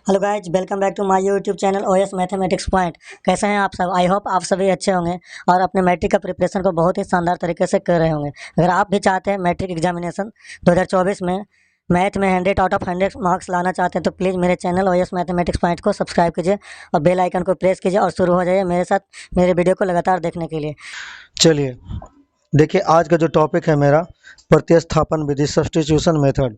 Hello guys, welcome back to my YouTube channel OS mathematics point. कैसे हैं आप सब? आई होप आप सभी अच्छे होंगे और अपने मैट्रिक का प्रिपरेशन को बहुत ही शानदार तरीके से कर रहे होंगे। अगर आप भी चाहते हैं मैट्रिक एग्जामिनेशन 2024 में मैथ में 100 आउट ऑफ 100 मार्क्स लाना चाहते हैं तो प्लीज़ मेरे चैनल ओएस मैथमेटिक्स पॉइंट को सब्सक्राइब कीजिए और बेल आइकन को प्रेस कीजिए और शुरू हो जाइए मेरे साथ मेरे वीडियो को लगातार देखने के लिए। चलिए देखिए, आज का जो टॉपिक है मेरा प्रतिस्थापन विधि, सब्स्टिट्यूशन मेथड।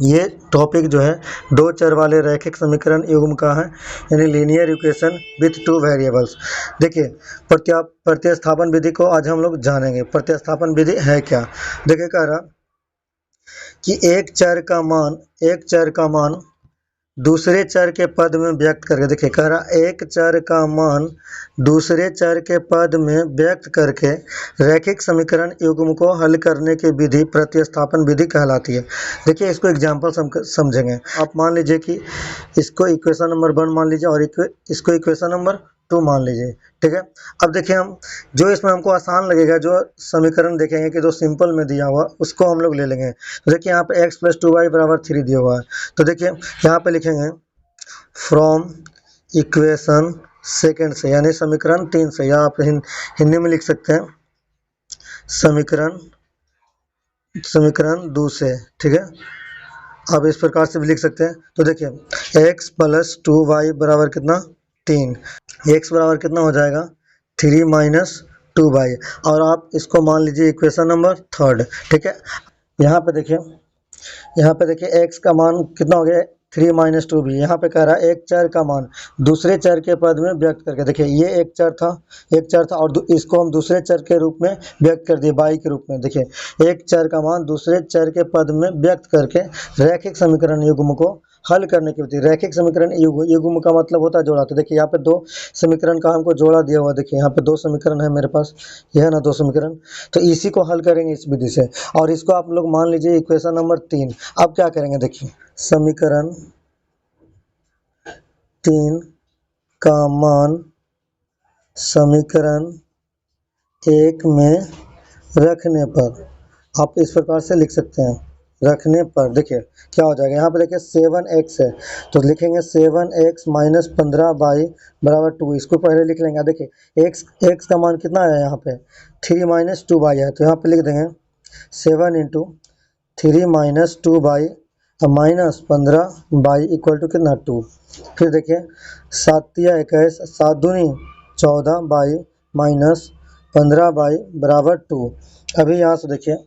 ये टॉपिक जो है दो चर वाले रैखिक समीकरण युग्म का है, यानी linear equation with two variables. देखिए, प्रतिस्थापन विधि को आज हम लोग जानेंगे। प्रतिस्थापन विधि है क्या? देखिए, कह रहा कि एक चर का मान दूसरे चर के पद में व्यक्त करके, देखिए कह रहा एक चर का मान दूसरे चर के पद में व्यक्त करके रैखिक समीकरण युग्म को हल करने की विधि प्रतिस्थापन विधि कहलाती है। देखिए, इसको एग्जांपल समझेंगे। आप मान लीजिए कि इसको इक्वेशन नंबर 1 मान लीजिए और इसको इक्वेशन नंबर 2 मान लीजिए, ठीक है। अब देखिए, हम जो इसमें हमको आसान लगेगा, जो समीकरण देखेंगे कि जो सिंपल में दिया हुआ उसको हम लोग ले लेंगे। तो देखिए, यहाँ पे x + 2y = 3 दिया हुआ है। तो देखिए, यहाँ पे लिखेंगे फ्रॉम इक्वेशन सेकंड से, यानी समीकरण 3 से, या आप हिंदी में लिख सकते हैं समीकरण 2 से, ठीक है। आप इस प्रकार से भी लिख सकते हैं। तो देखिए, x + 2y बराबर कितना 3, x बराबर कितना हो जाएगा 3 - 2y, और आप इसको मान लीजिए इक्वेशन नंबर 3, ठीक है। यहाँ पे देखिए x का मान कितना हो गया 3 - 2b। यहाँ पे कह रहा है एक चर का मान दूसरे चर के पद में व्यक्त करके। देखिए, ये एक चर था और इसको हम दूसरे चर के रूप में व्यक्त कर दिए y के रूप में। देखिए, एक चर का मान दूसरे चर के पद में व्यक्त करके रैखिक समीकरण युग्म को हल करने की विधि। रैखिक समीकरण युग्म का मतलब होता है जोड़ा। तो देखिए, यहाँ पे दो समीकरण का हमको जोड़ा दिया हुआ। देखिए, यहाँ पे दो समीकरण है मेरे पास, यह है ना दो समीकरण। तो इसी को हल करेंगे इस विधि से, और इसको आप लोग मान लीजिए इक्वेशन नंबर 3। अब क्या करेंगे, देखिए समीकरण 3 का मान समीकरण 1 में रखने पर आप इस प्रकार से लिख सकते हैं। रखने पर देखिए क्या हो जाएगा, यहाँ पे देखिए 7x है, तो लिखेंगे 7x - 15y = 2। इसको पहले लिख लेंगे। देखिए x का मान कितना है, यहाँ पे 3 - 2y है, तो यहाँ पे लिख देंगे 7 × 3 - 2y - 15y = कितना 2। फिर देखिए 7 × 21 7 दूनी 14y - 15y = 2। अभी यहाँ से देखिए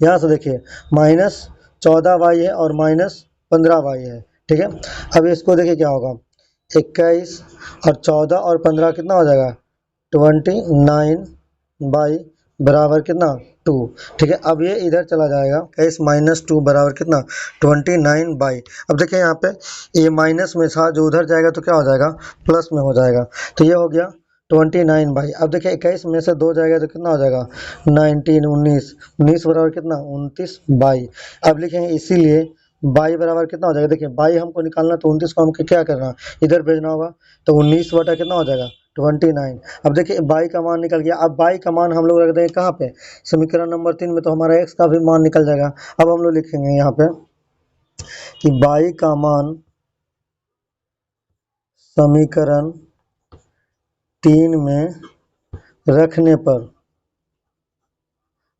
-14y है और -15y है, ठीक है। अब इसको देखिए क्या होगा, 21 और 14 और 15 कितना हो जाएगा 29y बराबर कितना 2, ठीक है। अब ये इधर चला जाएगा, 21 - 2 बराबर कितना 29y। अब देखिए, यहाँ पे ये माइनस में था, जो उधर जाएगा तो क्या हो जाएगा प्लस में हो जाएगा। तो ये हो गया 29y। अब देखिए 21 में से 2 जाएगा तो कितना हो जाएगा 19 बराबर कितना 29y। अब लिखेंगे इसीलिए y बराबर कितना हो जाएगा। देखिए, y हमको निकालना, तो 29 को हमको क्या करना इधर भेजना होगा, तो 19 बटा कितना हो जाएगा 29। अब देखिए y का मान निकल गया। अब y का मान हम लोग रख देंगे कहाँ पे, समीकरण नंबर 3 में, तो हमारा x का भी मान निकल जाएगा। अब हम लोग लिखेंगे यहाँ पे कि y का मान समीकरण 3 में रखने पर,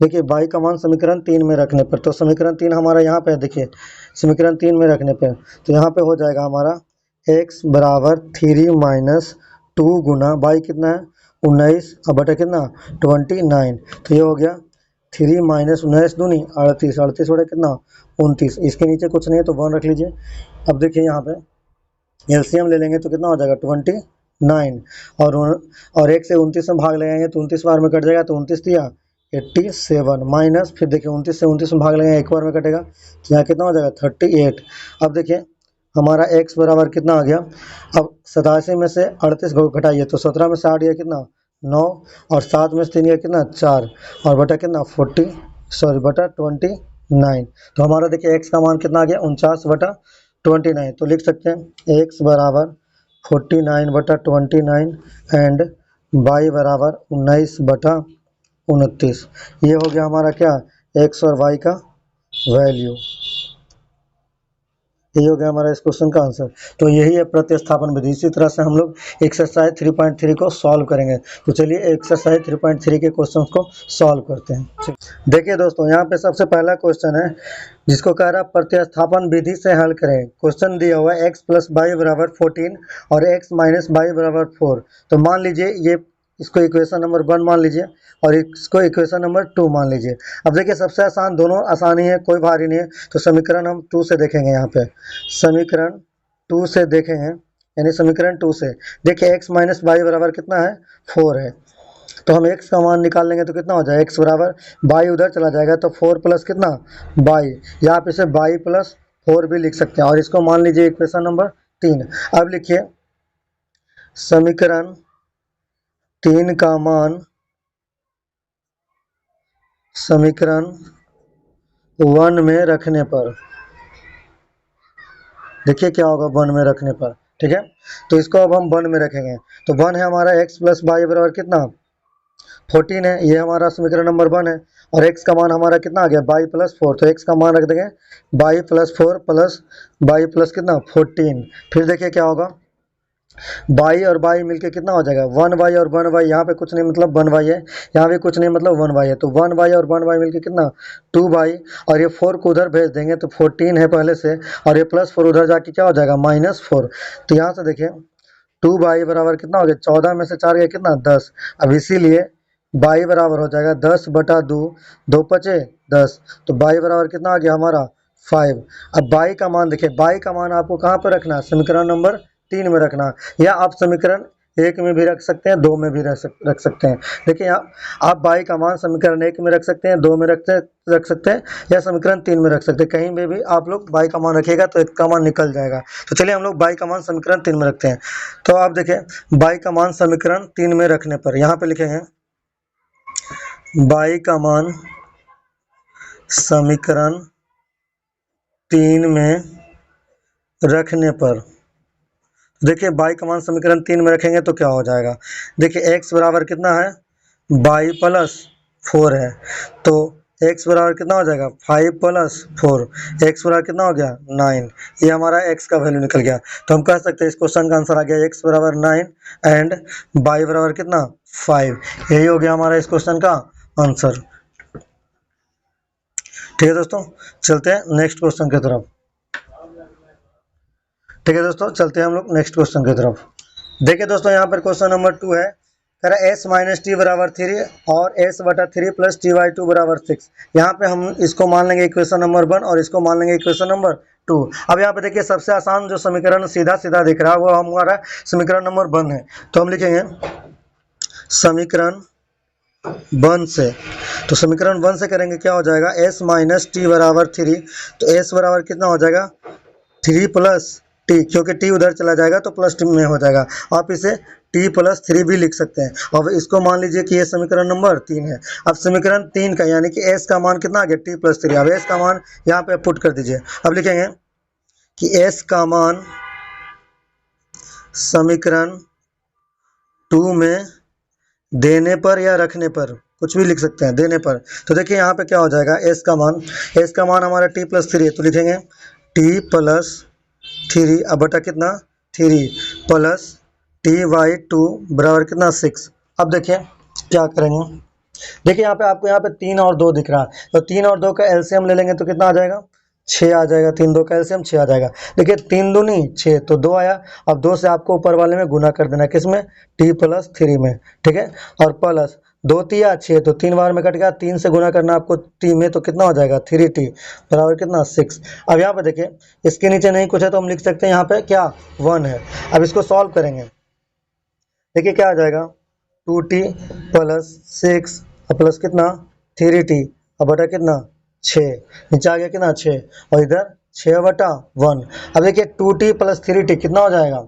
देखिए y का मान समीकरण 3 में रखने पर, तो समीकरण 3 हमारा यहाँ पे है। देखिए, समीकरण 3 में रखने पे तो यहाँ पे हो जाएगा हमारा x बराबर 3 - 2 गुना y कितना है 19 और बटा कितना 29। तो ये हो गया 3 - 19 दूनी 38, 38 बटा कितना 29। इसके नीचे कुछ नहीं है तो 1 रख लीजिए। अब देखिए, यहाँ पे एलसीएम ले लेंगे तो कितना हो जाएगा 29, और 1 से 29 में भाग लगाएंगे तो 29 बार में कट जाएगा, तो 29 दिया 87 माइनस, फिर देखिए 29 से 29 में भाग लगाएंगे, एक बार में कटेगा, तो यहाँ कितना हो जाएगा 38। अब देखिए हमारा x बराबर कितना आ गया, अब 87 में से 38 को घटाइए तो 17 में से 8 गया कितना 9, और 7 में से 3 गया कितना 4, और बटा कितना 29। तो हमारा देखिए x का मान कितना आ गया 49/29। तो लिख सकते हैं x बराबर 49/29 एंड y बराबर 19/29। ये हो गया हमारा क्या x और y का वैल्यू। यही हो गया हमारा इस क्वेश्चन का आंसर। तो यही है प्रतिस्थापन विधि। इसी तरह से हम लोग एक्सरसाइज 3.3 को सॉल्व करेंगे। तो चलिए एक्सरसाइज 3.3 के क्वेश्चन को सॉल्व करते हैं। देखिए दोस्तों, यहाँ पे सबसे पहला क्वेश्चन है जिसको कह रहा है प्रतिस्थापन विधि से हल करें। क्वेश्चन दिया हुआ है x + y = 14 और x - y = 4। तो मान लीजिए ये इसको इक्वेशन नंबर 1 मान लीजिए और इसको इक्वेशन नंबर 2 मान लीजिए। अब देखिए सबसे आसान, दोनों आसानी है, कोई भारी नहीं है। तो समीकरण हम 2 से देखेंगे। यहाँ पे समीकरण 2 से देखेंगे, यानी समीकरण 2 से देखिए x - y बराबर कितना है, 4 है। तो हम x का मान निकाल लेंगे तो कितना हो जाएगा, x बराबर y उधर चला जाएगा तो 4 प्लस कितना y, या आप इसे y + 4 भी लिख सकते हैं। और इसको मान लीजिए इक्वेशन नंबर 3। अब लिखिए समीकरण 3 का मान समीकरण 1 में रखने पर, देखिए क्या होगा 1 में रखने पर, ठीक है। तो इसको अब हम 1 में रखेंगे। तो 1 है हमारा x + y बराबर कितना 14 है, ये हमारा समीकरण नंबर 1 है। और x का मान हमारा कितना आ गया y + 4। तो x का मान रख देंगे y + 4 प्लस y प्लस कितना 14। फिर देखिए क्या होगा, y और y मिलके कितना हो जाएगा 1y और 1y, यहाँ पे कुछ नहीं मतलब 1y है, यहाँ भी कुछ नहीं मतलब 1y है। तो 1y और 1y मिलके कितना 2y, और ये 4 को उधर भेज देंगे तो 14 है पहले से, और ये +4 उधर जाके क्या हो जाएगा -4। तो यहाँ से देखिए 2y बराबर कितना हो गया, 14 में से 4 गया कितना 10। अब इसीलिए y बराबर हो जाएगा 10/2, 2 पचे 10। तो y बराबर कितना आ गया हमारा 5। अब y का मान देखिए, y का मान आपको कहाँ पर रखना है, समीकरण नंबर 3 में रखना है, या आप समीकरण 1 में भी रख सकते हैं, 2 में भी रख सकते हैं। देखिए आप y का मान समीकरण 1 में रख सकते हैं, 2 में रख सकते हैं, या समीकरण 3 में रख सकते हैं। कहीं में भी आप लोग y का मान रखिएगा तो 1 का मान निकल जाएगा। तो चलिए हम लोग y का मान समीकरण 3 में रखते हैं। तो आप देखिए y का मान समीकरण 3 में रखने पर यहाँ पे लिखेंगे y का मान समीकरण 3 में रखने पर, देखिए y का मान समीकरण 3 में रखेंगे तो क्या हो जाएगा, देखिए x बराबर कितना है y + 4 है। तो x बराबर कितना हो जाएगा 5 + 4, x बराबर कितना हो गया 9। ये हमारा x का वैल्यू निकल गया। तो हम कह सकते हैं इस क्वेश्चन का आंसर आ गया x बराबर 9 एंड y बराबर कितना 5। यही हो गया हमारा इस क्वेश्चन का आंसर। ठीक है दोस्तों, चलते हैं नेक्स्ट क्वेश्चन की तरफ। ठीक है दोस्तों, चलते हैं हम लोग नेक्स्ट क्वेश्चन की तरफ। देखिए दोस्तों, यहाँ पर क्वेश्चन नंबर 2 है, कह रहा है s - t बराबर 3 और s/3 + ty2 बराबर 6। यहाँ पे हम इसको मान लेंगे इक्वेशन नंबर 1 और इसको मान लेंगे इक्वेशन नंबर 2। अब यहाँ पे देखिए सबसे आसान जो समीकरण सीधा सीधा दिख रहा है वो हमारा समीकरण नंबर 1 है। तो हम लिखेंगे समीकरण 1 से, तो समीकरण 1 से करेंगे क्या हो जाएगा s - t बराबर 3। तो s बराबर कितना हो जाएगा 3 + t, क्योंकि t उधर चला जाएगा तो प्लस t में हो जाएगा। आप इसे t + 3 भी लिख सकते हैं। अब इसको मान लीजिए कि ये समीकरण नंबर 3 है। अब समीकरण 3 का यानी कि s का मान कितना आ गया t + 3। अब s का मान यहाँ पे पुट कर दीजिए। अब लिखेंगे कि s का मान समीकरण 2 में देने पर या रखने पर, कुछ भी लिख सकते हैं, देने पर। तो देखिए यहाँ पे क्या हो जाएगा, s का मान हमारा t + 3 है। तो लिखेंगे t + 3 अब बटा कितना 3 प्लस ty2 बराबर कितना 6। अब देखिए क्या करेंगे, देखिए यहाँ पे आपको यहाँ पे 3 और 2 दिख रहा है। तो 3 और 2 का एलसीएम ले लेंगे तो कितना आ जाएगा 6 आ जाएगा। 3 2 का एलसीएम 6 आ जाएगा। देखिए 3 दूनी 6 तो 2 आया। अब 2 से आपको ऊपर वाले में गुना कर देना, किसमें t + 3 में, ठीक है। और प्लस 2 तिया 6 तो 3 बार में कट गया, 3 से गुना करना आपको t में, तो कितना हो जाएगा 3t बराबर कितना 6। अब यहाँ पे देखिए इसके नीचे नहीं कुछ है तो हम लिख सकते हैं यहाँ पे क्या 1 है। अब इसको सॉल्व करेंगे, देखिए क्या आ जाएगा 2t + 6 प्लस कितना 3t और बटा कितना 6, नीचे आ गया कितना 6 और इधर 6/1। अब देखिए 2t + 3t कितना हो जाएगा,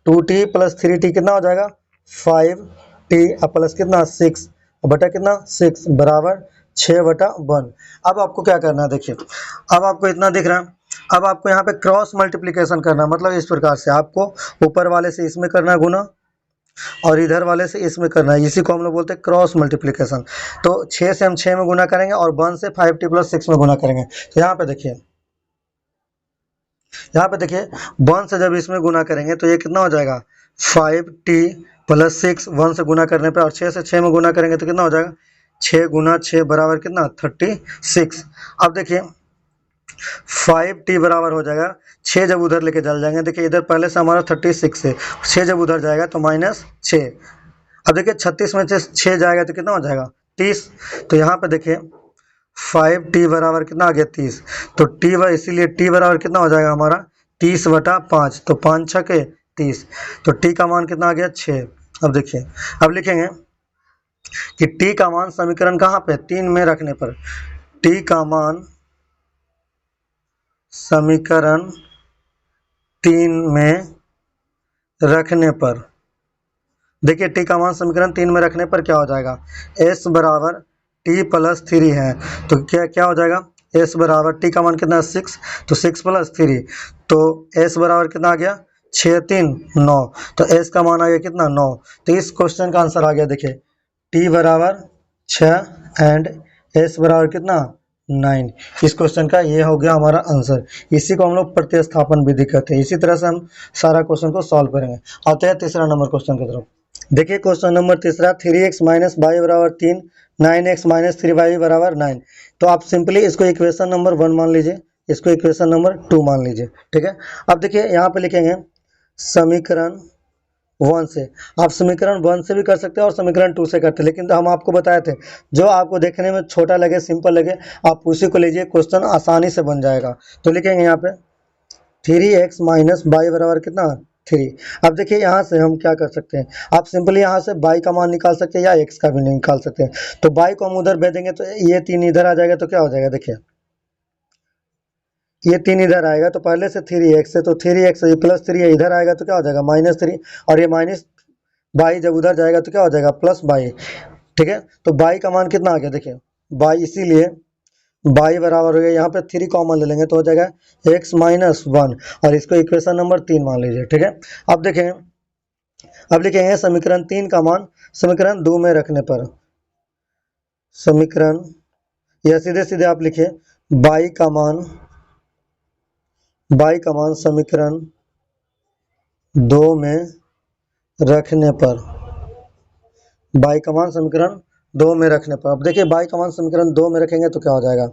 2t + 3t कितना हो जाएगा 5t प्लस कितना 6 बटा कितना 6 बराबर 6/1। अब आपको क्या करना है, देखिए अब आपको इतना दिख रहा है। अब आपको यहाँ पे क्रॉस मल्टीप्लिकेशन करना, मतलब इस प्रकार से आपको ऊपर वाले से इसमें करना गुना और इधर वाले से इसमें करना है। इसी को हम लोग बोलते हैं क्रॉस मल्टीप्लिकेशन। तो 6 से हम 6 में गुना करेंगे और 1 से 5t + 6 में गुना करेंगे। तो यहाँ पे देखिए यहाँ पे देखिए 1 से जब इसमें गुना करेंगे तो ये कितना हो जाएगा 5t प्लस 6, 1 से गुना करने पे, और 6 से 6 में गुना करेंगे तो कितना हो जाएगा 6 गुना 6 बराबर कितना 36। अब देखिए 5t बराबर हो जाएगा 6 जब उधर लेके चल जाएंगे, देखिए इधर पहले से हमारा 36 है, 6 जब उधर जाएगा तो -6। अब देखिए 36 में से 6 जाएगा तो कितना हो जाएगा 30। तो यहाँ पे देखिए 5t बराबर कितना आ गया 30, तो इसीलिए t बराबर कितना हो जाएगा हमारा 30/5, तो 5 6 30, तो t का मान कितना आ गया 6। अब देखिए अब लिखेंगे कि t का मान समीकरण कहाँ पे 3 में रखने पर, t का मान समीकरण 3 में रखने पर, देखिए t का मान समीकरण 3 में रखने पर क्या हो जाएगा, s बराबर t प्लस 3 है, तो क्या हो जाएगा s बराबर t का मान कितना है 6, तो 6 प्लस 3, तो s बराबर कितना आ गया 6 3 9, तो s का मान आ गया कितना 9। तो इस क्वेश्चन का आंसर आ गया, देखिए t बराबर 6 एंड s बराबर कितना 9। इस क्वेश्चन का ये हो गया हमारा आंसर। इसी को हम लोग प्रतिस्थापन विधि कहते हैं। इसी तरह से हम सारा क्वेश्चन को सॉल्व करेंगे। आते हैं तीसरा नंबर क्वेश्चन की तरफ। देखिए क्वेश्चन नंबर तीसरा, 3x माइनस वाई बराबर 3, 9x माइनस 3y बराबर 9। तो आप सिंपली इसको इक्वेशन नंबर 1 मान लीजिए, इसको इक्वेशन नंबर 2 मान लीजिए, ठीक है। अब देखिए यहाँ पे लिखेंगे समीकरण 1 से, आप समीकरण 1 से भी कर सकते हैं और समीकरण 2 से करते हैं, लेकिन तो हम आपको बताए थे जो आपको देखने में छोटा लगे, सिंपल लगे, आप उसी को लीजिए, क्वेश्चन आसानी से बन जाएगा। तो लिखेंगे यहाँ पे 3x माइनस वाई बराबर कितना 3। अब देखिए यहाँ से हम क्या कर सकते हैं, आप सिंपली यहाँ से y का मान निकाल सकते हैं या x का भी निकाल सकते हैं। तो y को हम उधर भेज देंगे तो ये 3 इधर आ जाएगा, तो क्या हो जाएगा, देखिए ये 3 इधर आएगा, तो पहले से 3x है, तो 3x प्लस 3 है, इधर आएगा तो क्या हो जाएगा -3, और ये माइनस y जब उधर जाएगा तो क्या हो जाएगा प्लस y, ठीक है। तो y का मान कितना आ गया, देखिए y, इसीलिए y बराबर हो गया, यहाँ पे 3 कॉमन ले लेंगे तो हो जाएगा x माइनस 1, और इसको इक्वेशन नंबर 3 मान लीजिए, ठीक है। अब देखें, अब लिखेंगे समीकरण 3 का मान समीकरण 2 में रखने पर, समीकरण, या सीधे सीधे आप लिखे y का मान समीकरण 2 में रखने पर, y का मान समीकरण 2 में रखने पर। अब देखिए y का मान समीकरण 2 में रखेंगे तो क्या हो जाएगा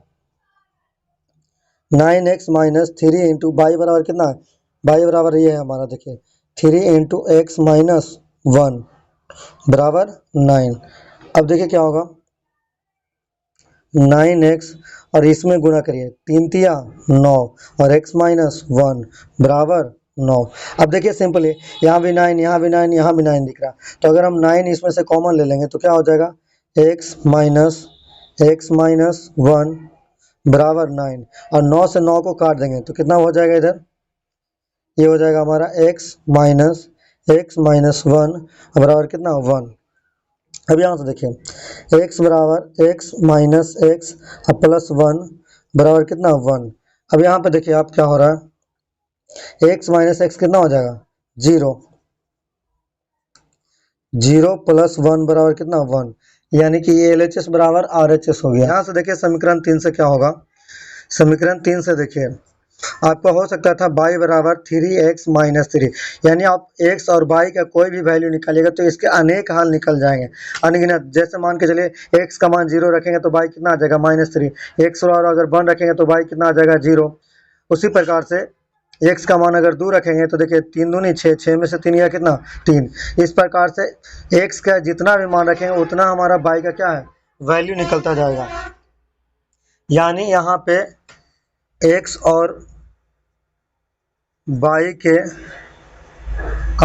9x माइनस 3 इंटू वाई बराबर कितना है, y बराबर ये है हमारा, देखिए 3 इंटू एक्स माइनस 1 बराबर 9। अब देखिए क्या होगा 9x और इसमें गुणा करिए, 3 तिया 9 और x माइनस 1 बराबर 9। अब देखिए सिंपली यहाँ भी 9, यहाँ भी 9, यहाँ भी 9 दिख रहा, तो अगर हम 9 इसमें से कॉमन ले लेंगे तो क्या हो जाएगा x माइनस 1 बराबर 9, और 9 से 9 को काट देंगे तो कितना हो जाएगा, इधर ये हो जाएगा हमारा x माइनस 1 बराबर कितना 1। अब यहाँ से देखिए x बराबर x माइनस x प्लस 1 बराबर कितना 1। अब यहाँ पे देखिए आप क्या हो रहा है, x माइनस x कितना हो जाएगा 0, 0 प्लस 1 बराबर कितना 1, यानी कि ये LHS बराबर RHS हो गया। यहाँ से देखिए समीकरण 3 से क्या होगा, समीकरण 3 से देखिए आपका हो सकता था y बराबर 3x माइनस 3, यानी आप x और y का कोई भी वैल्यू निकालिएगा तो इसके अनेक हल निकल जाएंगे, अनगिनत। जैसे मान के चलिए x का मान 0 रखेंगे तो y कितना आ जाएगा -3, x और अगर 1 रखेंगे तो y कितना आ जाएगा 0। उसी प्रकार से x का मान अगर 2 रखेंगे तो देखिए 3 दूनी 6, 6 में से 3 या कितना 3। इस प्रकार से x का जितना भी मान रखेंगे उतना हमारा y का क्या है वैल्यू निकलता जाएगा, यानी यहाँ पे x और y के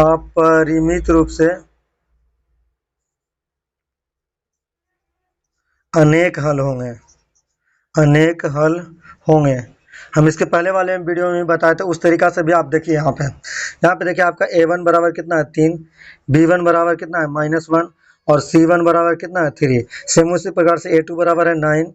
अपरिमित रूप से अनेक हल होंगे। हम इसके पहले वाले वीडियो में बताए थे, उस तरीका से भी आप देखिए यहाँ पे देखिए आपका a1 बराबर कितना है 3, b1 बराबर कितना है -1 और c1 बराबर कितना है 3। सेम उसी प्रकार से a2 बराबर है 9,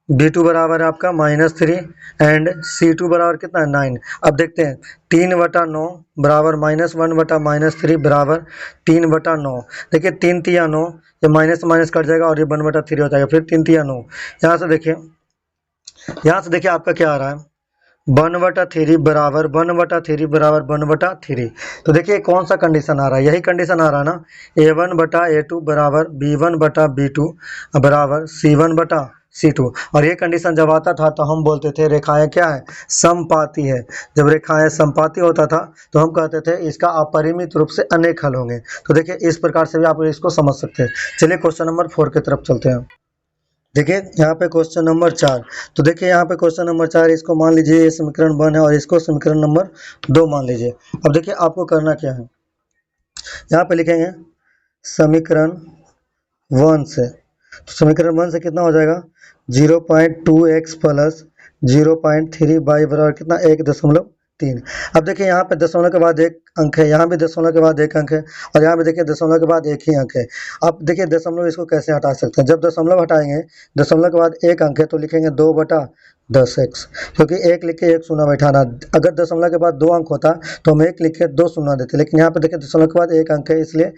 b2 बराबर है आपका -3 एंड c2 बराबर कितना है 9। अब देखते हैं 3/9 बराबर -1/-3 बराबर 3/9। देखिए 3 तिया 9, ये माइनस माइनस कट जाएगा और ये 1/3 हो जाएगा, फिर 3 तिया 9। यहाँ से देखिए आपका क्या आ रहा है 1/3 बराबर 1/3 बराबर 1/3। तो देखिए कौन सा कंडीशन आ रहा है, यही कंडीशन आ रहा है ना, A1/A2 बराबर B1/B2 बराबर C1/C2। और ये कंडीशन जब आता था तो हम बोलते थे रेखाएं क्या है, समपाती है। जब रेखाएं समपाती होता था तो हम कहते थे इसका अपरिमित रूप से अनेक हल होंगे। तो देखिए इस प्रकार से भी आप इसको समझ सकते हैं। चलिए क्वेश्चन नंबर 4 की तरफ चलते हैं। देखिए यहाँ पे क्वेश्चन नंबर 4। तो देखिए यहाँ पे क्वेश्चन नंबर 4, इसको मान लीजिए ये समीकरण 1 है और इसको समीकरण नंबर 2 मान लीजिए। अब देखिए आपको करना क्या है, यहाँ पे लिखेंगे समीकरण 1 से, तो समीकरण 1 से कितना हो जाएगा, 0.2x प्लस 0.3 बाई बराबर कितना 1.3। अब देखिए यहाँ पे दशमलव के बाद एक अंक है, यहाँ भी दशमलव के बाद एक अंक है, और यहाँ पे देखिए दशमलव के बाद एक ही अंक है। अब देखिए दशमलव इसको कैसे हटा सकते हैं, जब दशमलव हटाएंगे, दशमलव के बाद एक अंक है तो लिखेंगे 2/10x, क्योंकि एक लिख के एक शून्य बैठाना। अगर दशमलव के बाद 2 अंक होता तो हम एक लिख के 2 शून्य देते, लेकिन यहाँ पे देखिए दशमलव के बाद एक अंक है, इसलिए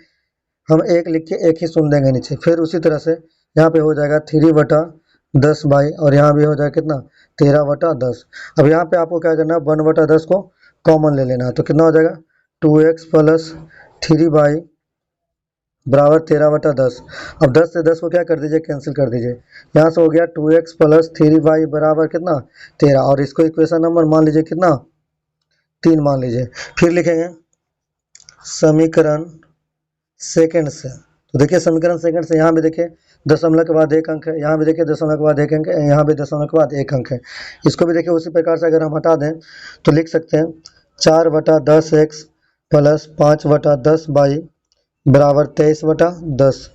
हम एक लिख के एक ही शून्य देंगे नीचे। फिर उसी तरह से यहाँ पे हो जाएगा 3/10 बाई, और यहाँ भी हो जाएगा कितना 13/10। अब यहाँ पे आपको क्या करना है, 1/10 को कॉमन ले लेना है, तो कितना हो जाएगा 2x प्लस 3 बाई बराबर 13/10। अब 10 से 10 को क्या कर दीजिए, कैंसिल कर दीजिए। यहाँ से हो गया 2x प्लस 3 बाई बराबर कितना 13, और इसको इक्वेशन नंबर मान लीजिए कितना 3 मान लीजिए। फिर लिखेंगे समीकरण सेकंड से, तो देखिए समीकरण सेकंड से यहाँ भी देखिए दशमलव के बाद एक अंक है, यहाँ भी देखिए दशमलव के बाद एक अंक है, यहाँ भी दशमलव के बाद एक अंक है। इसको भी देखिए उसी प्रकार से अगर हम हटा दें तो लिख सकते हैं 4/10x प्लस 5/10 बाई बराबर 23/10।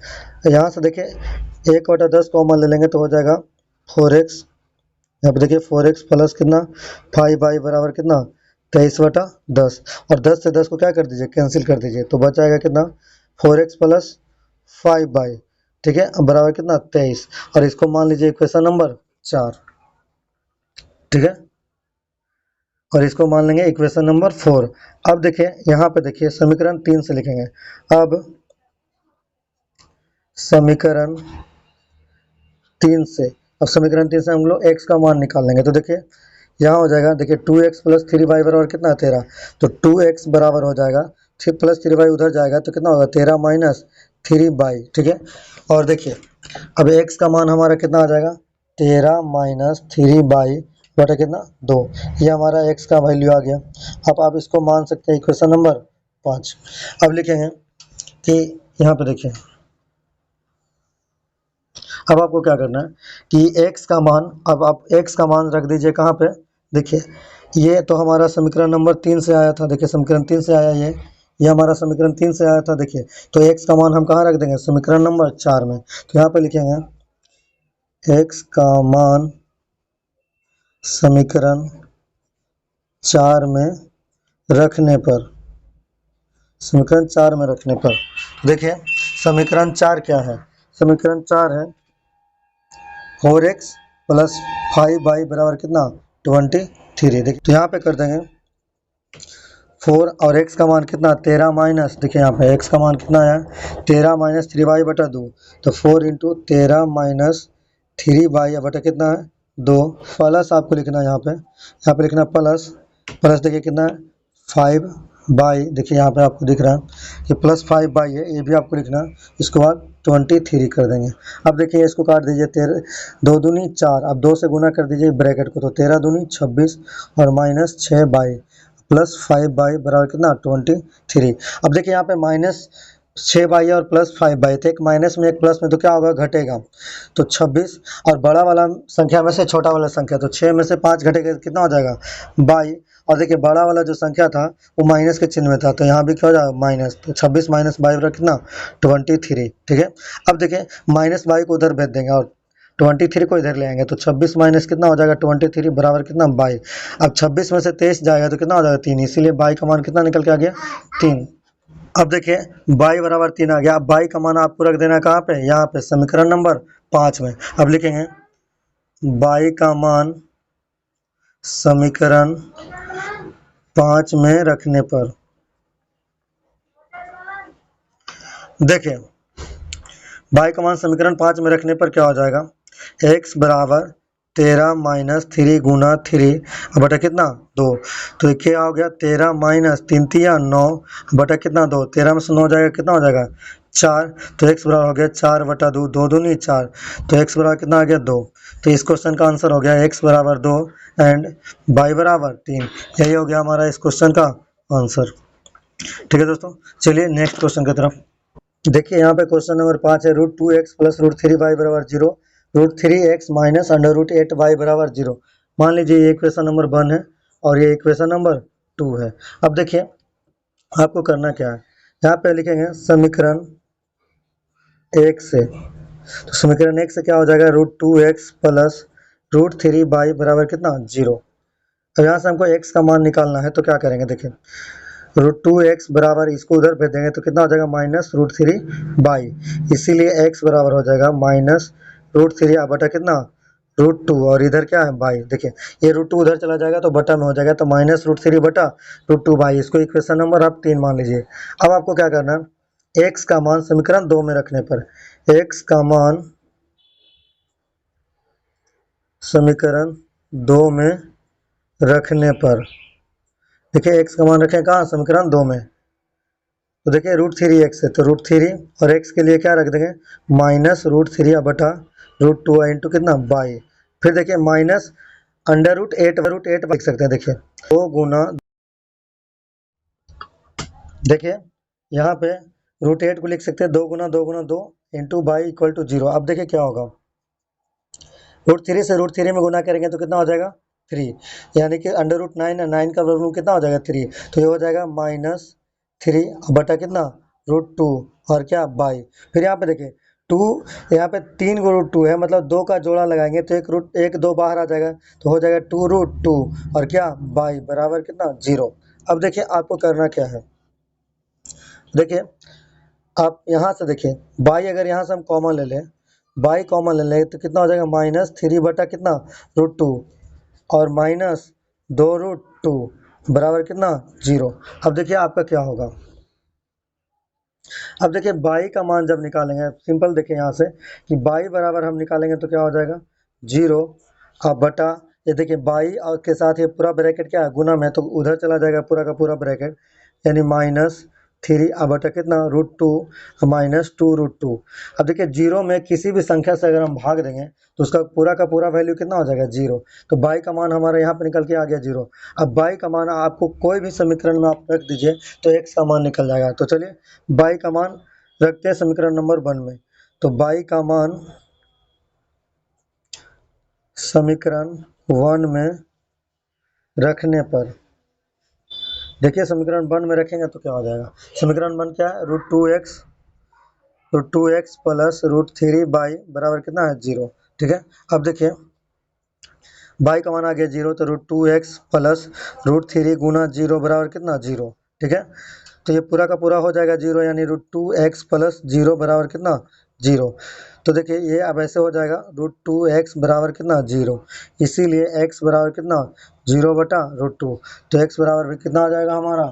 यहाँ से देखिए 1/10 कॉमन ले लेंगे तो हो जाएगा 4x। यहाँ पे देखिए 4x प्लस कितना 5 बाई बराबर कितना 23/10, और 10 से 10 को क्या कर दीजिए, कैंसिल कर दीजिए, तो बच जाएगा कितना 4x प्लस 5 बाई, ठीक है, बराबर कितना 23, और इसको मान लीजिए इक्वेशन नंबर 4, ठीक है, और इसको मान लेंगे इक्वेशन नंबर 4। अब देखिए यहाँ पे देखिए समीकरण 3 से लिखेंगे। अब समीकरण 3 से, अब समीकरण 3 से हम लोग x का मान निकाल लेंगे। तो देखिए यहाँ हो जाएगा, देखिए 2x प्लस 3 बाई बराबर कितना 13, तो 2x बराबर हो जाएगा 3 प्लस 3 बाई उधर जाएगा तो कितना होगा 13 माइनस 3 बाई, ठीक है। और देखिए अब x का मान हमारा कितना आ जाएगा 13 माइनस 3 बाई बटा कितना 2, ये हमारा x का वैल्यू आ गया। अब आप इसको मान सकते हैं इक्वेशन नंबर 5। अब लिखेंगे कि यहाँ पे देखिए, अब आपको क्या करना है कि x का मान, अब आप x का मान रख दीजिए कहाँ पे, देखिए ये तो हमारा समीकरण नंबर 3 से आया था, देखिए समीकरण 3 से आया ये हमारा समीकरण 3 से आया था। देखिए तो x का मान हम कहाँ रख देंगे, समीकरण नंबर 4 में। तो यहाँ पे लिखेंगे x का मान समीकरण 4 में रखने पर, समीकरण 4 में रखने पर देखिए समीकरण 4 क्या है, समीकरण 4 है 4x प्लस 5 बाई बराबर कितना 23। देखिए तो यहाँ पे कर देंगे 4 और x का मान कितना 13 माइनस, देखिए यहाँ पे x का मान कितना आया 13 माइनस 3 बाई बटा 2, तो 4 इंटू 13 माइनस 3 बाई बटा कितना है 2, प्लस आपको लिखना है यहाँ पे लिखना प्लस, देखिए कितना है 5 बाई, देखिए यहाँ पे आपको दिख रहा है कि प्लस 5 बाई है, ये भी आपको लिखना है। इसके बाद 23 कर देंगे। अब देखिए इसको काट दीजिए, 2 दूनी 4, अब 2 से गुना कर दीजिए ब्रैकेट को, तो 13 दूनी 26 और माइनस 6 बाई प्लस 5 बाई बराबर कितना 23। अब देखिए यहाँ पे माइनस 6 बाई और प्लस 5 बाई, तो एक माइनस में एक प्लस में, तो क्या होगा घटेगा, तो 26, और बड़ा वाला संख्या में से छोटा वाला संख्या, तो 6 में से 5 घटेगा कितना हो जाएगा बाई, और देखिए बड़ा वाला जो संख्या था वो माइनस के चिन्ह में था, तो यहाँ भी क्या हो जाएगा माइनस, तो 26 माइनस बाई बराबर कितना 23, ठीक है। अब देखिए माइनस बाई को उधर भेज देंगे और 23 को इधर ले आएंगे, तो 26 माइनस कितना हो जाएगा 23 बराबर कितना बाई। अब 26 में से 23 जाएगा तो कितना हो जाएगा 3, इसीलिए बाई का मान कितना निकल के आ गया 3। अब देखिए बाई बराबर 3 आ गया। अब बाई का मान आपको रख देना है कहाँ पे, यहाँ पे समीकरण नंबर 5 में। अब लिखेंगे बाई का मान समीकरण 5 में रखने पर, देखिए बाई का मान समीकरण 5 में रखने पर क्या हो जाएगा, x बराबर 13 माइनस 3 गुना 3 बटा कितना 2। तो ये क्या हो गया 13 माइनस 3 तिया 9 बटा कितना 2। 13 में से 9 जाएगा कितना हो जाएगा 4। तो x बराबर हो गया 4 बटा 2, 2 दूनी 4। तो x बराबर कितना आ गया 2। तो इस क्वेश्चन का आंसर हो गया x बराबर 2 एंड y बराबर 3। यही हो गया हमारा इस क्वेश्चन का आंसर। ठीक है दोस्तों, चलिए नेक्स्ट क्वेश्चन की तरफ। देखिए यहाँ पे क्वेश्चन नंबर 5 है √2x प्लस √3y बराबर 0, √3x माइनस √8y बराबर 0। मान लीजिए ये इक्वेशन नंबर 1 है और ये इक्वेशन नंबर 2 है। अब देखिए आपको करना क्या है, यहाँ पे लिखेंगे समीकरण 1 से। तो समीकरण 1 से क्या हो जाएगा √2x प्लस √3y बराबर कितना 0। अब यहाँ से हमको x का मान निकालना है, तो क्या करेंगे देखिए √2x बराबर इसको उधर भेज देंगे तो कितना हो जाएगा माइनस √3y। इसीलिए x बराबर हो जाएगा माइनस √3 बटा कितना √2 और इधर क्या है y। देखिए ये √2 उधर चला जाएगा तो बटा में हो जाएगा, तो माइनस √3 बटा √2y। इसको इक्वेशन नंबर आप 3 मान लीजिए। अब आपको क्या करना है, x का मान समीकरण 2 में रखने पर, x का मान समीकरण 2 में रखने पर, देखिए x का मान रखें कहाँ समीकरण 2 में। तो देखिए √3x है तो √3 और x के लिए क्या रख देंगे माइनस √3 बटा √2 इंटू कितना y। फिर देखिए माइनस √8 लिख सकते हैं। देखिए 2 गुना, देखिए यहाँ पे √8 को लिख सकते हैं 2 गुना 2 गुना 2 इंटू y इक्वल टू 0। अब देखिए क्या होगा, √3 से √3 में गुना करेंगे तो कितना हो जाएगा 3, यानी कि √9 है, 9 का वर्गमूल कितना हो जाएगा 3। तो ये हो जाएगा माइनस 3 बटा कितना √2 और क्या y। फिर यहाँ पे देखिए 2, यहाँ पे 3 को √2 है, मतलब 2 का जोड़ा लगाएंगे तो एक 2 बाहर आ जाएगा तो हो जाएगा 2√2 और क्या y बराबर कितना 0। अब देखिए आपको करना क्या है, देखिए आप यहाँ से देखिए y अगर यहाँ से हम कॉमन ले लें, y कॉमन ले लें तो कितना हो जाएगा माइनस 3 बटा कितना √2 और माइनस 2√2 बराबर कितना 0। अब देखिए आपका क्या होगा, अब देखिए y का मान जब निकालेंगे सिंपल, देखिए यहाँ से कि y बराबर हम निकालेंगे तो क्या हो जाएगा 0 अब बटा, ये देखिए y और के साथ ये पूरा ब्रैकेट क्या है गुना में, तो उधर चला जाएगा पूरा का पूरा ब्रैकेट, यानी माइनस 3 अब बटा कितना √2 माइनस 2√2। अब देखिए 0 में किसी भी संख्या से अगर हम भाग देंगे तो उसका पूरा का पूरा वैल्यू कितना हो जाएगा 0। तो y का मान हमारा यहाँ पे निकल के आ गया 0। अब y का मान आपको कोई भी समीकरण में आप रख दीजिए तो x का मान निकल जाएगा। तो चलिए y का मान रखते हैं समीकरण नंबर 1 में। तो y का मान समीकरण 1 में रखने पर, देखिए समीकरण 1 में रखेंगे तो क्या हो जाएगा, समीकरण 1 क्या है √2x प्लस √3y बराबर कितना है 0। ठीक है, अब देखिए y का मान आ गया 0 तो √2x प्लस √3 गुना 0 बराबर कितना 0। ठीक है, तो ये पूरा का पूरा हो जाएगा 0, यानी √2x प्लस 0 बराबर कितना 0। तो देखिए ये अब ऐसे हो जाएगा √2x बराबर कितना 0, इसीलिए x बराबर कितना 0 बटा √2। तो x बराबर भी कितना आ जाएगा हमारा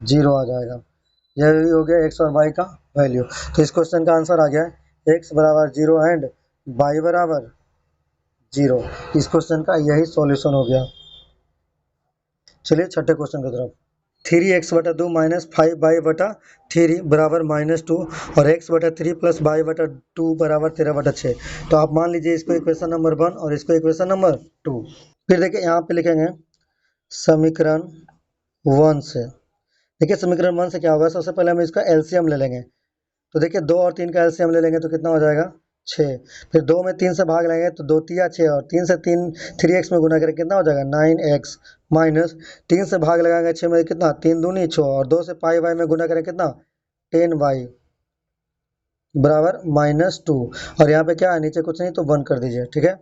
0 आ जाएगा। यह हो गया x और y का वैल्यू। तो इस क्वेश्चन का आंसर आ गया है x बराबर 0 एंड y बराबर 0। इस क्वेश्चन का यही सॉल्यूशन हो गया। चलिए छठे क्वेश्चन की तरफ। 3x बटा 2 माइनस 5y बटा 3 बराबर -2 और x बटा 3 प्लस y बटा 2 बराबर 13 बटा 6। तो आप मान लीजिए इसको इक्वेशन नंबर 1 और इसको इक्वेशन नंबर 2। फिर देखिए यहाँ पे लिखेंगे समीकरण 1 से। देखिए समीकरण 1 से क्या होगा, सबसे पहले हम इसका एलसीएम ले लेंगे। तो देखिए 2 और 3 का एलसीएम ले लेंगे तो कितना हो जाएगा 6। फिर 2 में 3 से भाग लेंगे तो 2 तिया 6 और 3 से 3x में गुना करें कितना हो जाएगा 9x माइनस 3 से भाग लगाएंगे 6 में कितना 3 दूनी 6 और 2 से पाई वाई में गुना करें कितना 10y बराबर -2 और यहाँ पे क्या है नीचे कुछ नहीं तो 1 कर दीजिए। ठीक है,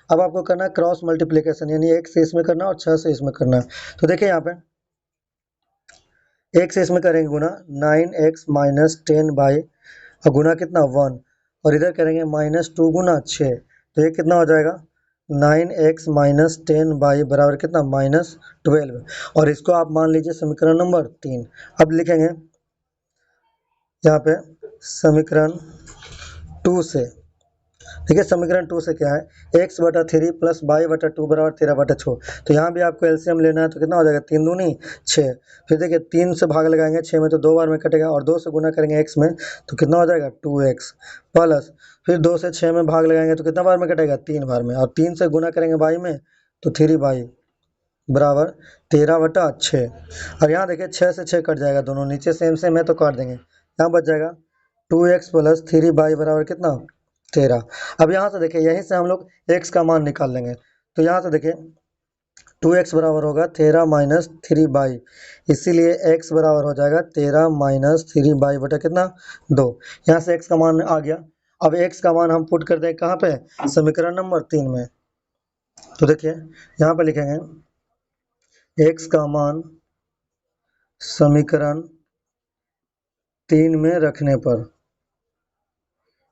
अब आपको करना है क्रॉस मल्टीप्लीकेशन, यानी 1 से इसमें करना है और 6 से इसमें करना है। तो देखिए यहाँ पे 1 से इसमें करेंगे गुना 9x माइनस 10y और गुना कितना 1 और इधर करेंगे -2 गुना 6 तो ये कितना हो जाएगा 9x माइनस 10y बराबर कितना -12 और इसको आप मान लीजिए समीकरण नंबर 3। अब लिखेंगे यहाँ पे समीकरण 2 से। ठीक है। समीकरण 2 से क्या है, x बटा 3 प्लस वाई बटा 2 बराबर 13 बटा 6। तो यहाँ भी आपको एलसीएम लेना है, तो कितना हो जाएगा, 3 दूनी 6। फिर देखिए 3 से भाग लगाएंगे 6 में तो 2 बार में कटेगा, और 2 से गुना करेंगे x में तो कितना हो जाएगा 2x प्लस, फिर 2 से 6 में भाग लगाएंगे तो कितना बार में कटेगा, 3 बार में, और 3 से गुना करेंगे y में तो 3y बराबर 13 बटा 6। और यहाँ देखिए 6 से 6 कट जाएगा, दोनों नीचे सेम सेम है तो काट देंगे, यहाँ बच जाएगा 2x प्लस 3y बराबर कितना, 13। अब यहाँ से देखिए यहीं से हम लोग x का मान निकाल लेंगे, तो यहाँ से देखिए 2x बराबर होगा 13 माइनस 3y, इसीलिए x बराबर हो जाएगा 13 माइनस 3y बटा कितना 2। यहाँ से x का मान आ गया। अब x का मान हम पुट कर दें कहाँ पे, समीकरण नंबर 3 में। तो देखिए यहाँ पे लिखेंगे x का मान समीकरण 3 में रखने पर,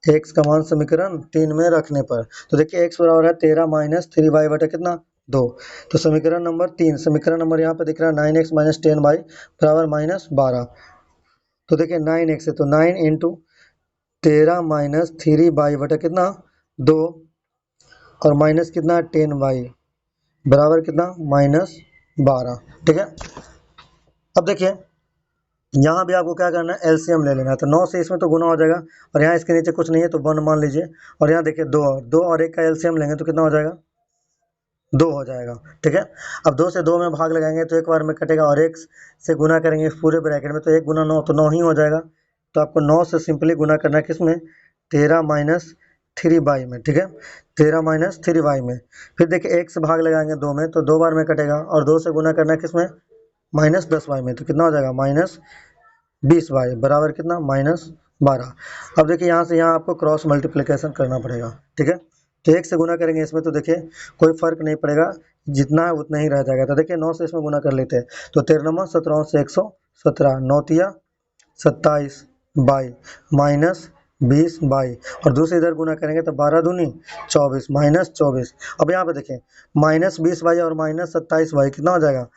x का मान समीकरण 3 में रखने पर, तो देखिए x बराबर है 13 माइनस 3y बटा कितना 2। तो समीकरण नंबर 3, समीकरण नंबर यहाँ पे दिख रहा है 9x माइनस 10y बराबर माइनस 12। तो देखिए 9x है तो 9 इंटू 13 माइनस 3y बटा कितना 2, और माइनस कितना 10y बराबर कितना माइनस 12। ठीक है। अब देखिए यहाँ भी आपको क्या करना है, एलसीएम ले लेना है। तो 9 से इसमें तो गुना हो जाएगा, और यहाँ इसके नीचे कुछ नहीं है तो 1 मान लीजिए, और यहाँ देखिए 2 और 1 का एलसीएम लेंगे तो कितना हो जाएगा, 2 हो जाएगा। ठीक है। अब 2 से 2 में भाग लगाएंगे तो एक बार में कटेगा, और 1 से गुना करेंगे इस पूरे ब्रैकेट में तो 1 गुना 9 तो 9 ही हो जाएगा। तो आपको 9 से सिंपली गुना करना है किसमें, 13 माइनस 3y में। ठीक है, 13 माइनस 3y में। फिर देखिए 1 से भाग लगाएंगे 2 में तो 2 बार में कटेगा, और 2 से गुना करना है किसमें, माइनस 10y में, तो कितना हो जाएगा माइनस 20y बराबर कितना माइनस 12। अब देखिए यहाँ से यहाँ आपको क्रॉस मल्टीप्लिकेशन करना पड़ेगा। ठीक है, तो 1 से गुना करेंगे इसमें तो देखिए कोई फर्क नहीं पड़ेगा, जितना है उतना ही रह जाएगा। तो देखिए 9 से इसमें गुना कर लेते हैं, तो 13 17 से 117, 9 तिया 27 बाई माइनस 20 बाई, और दूसरी इधर गुना करेंगे तो 12 दूनी 24 माइनस 24। अब यहाँ पे देखें माइनस 20 बाई और माइनस 27 बाई कितना हो जाएगा,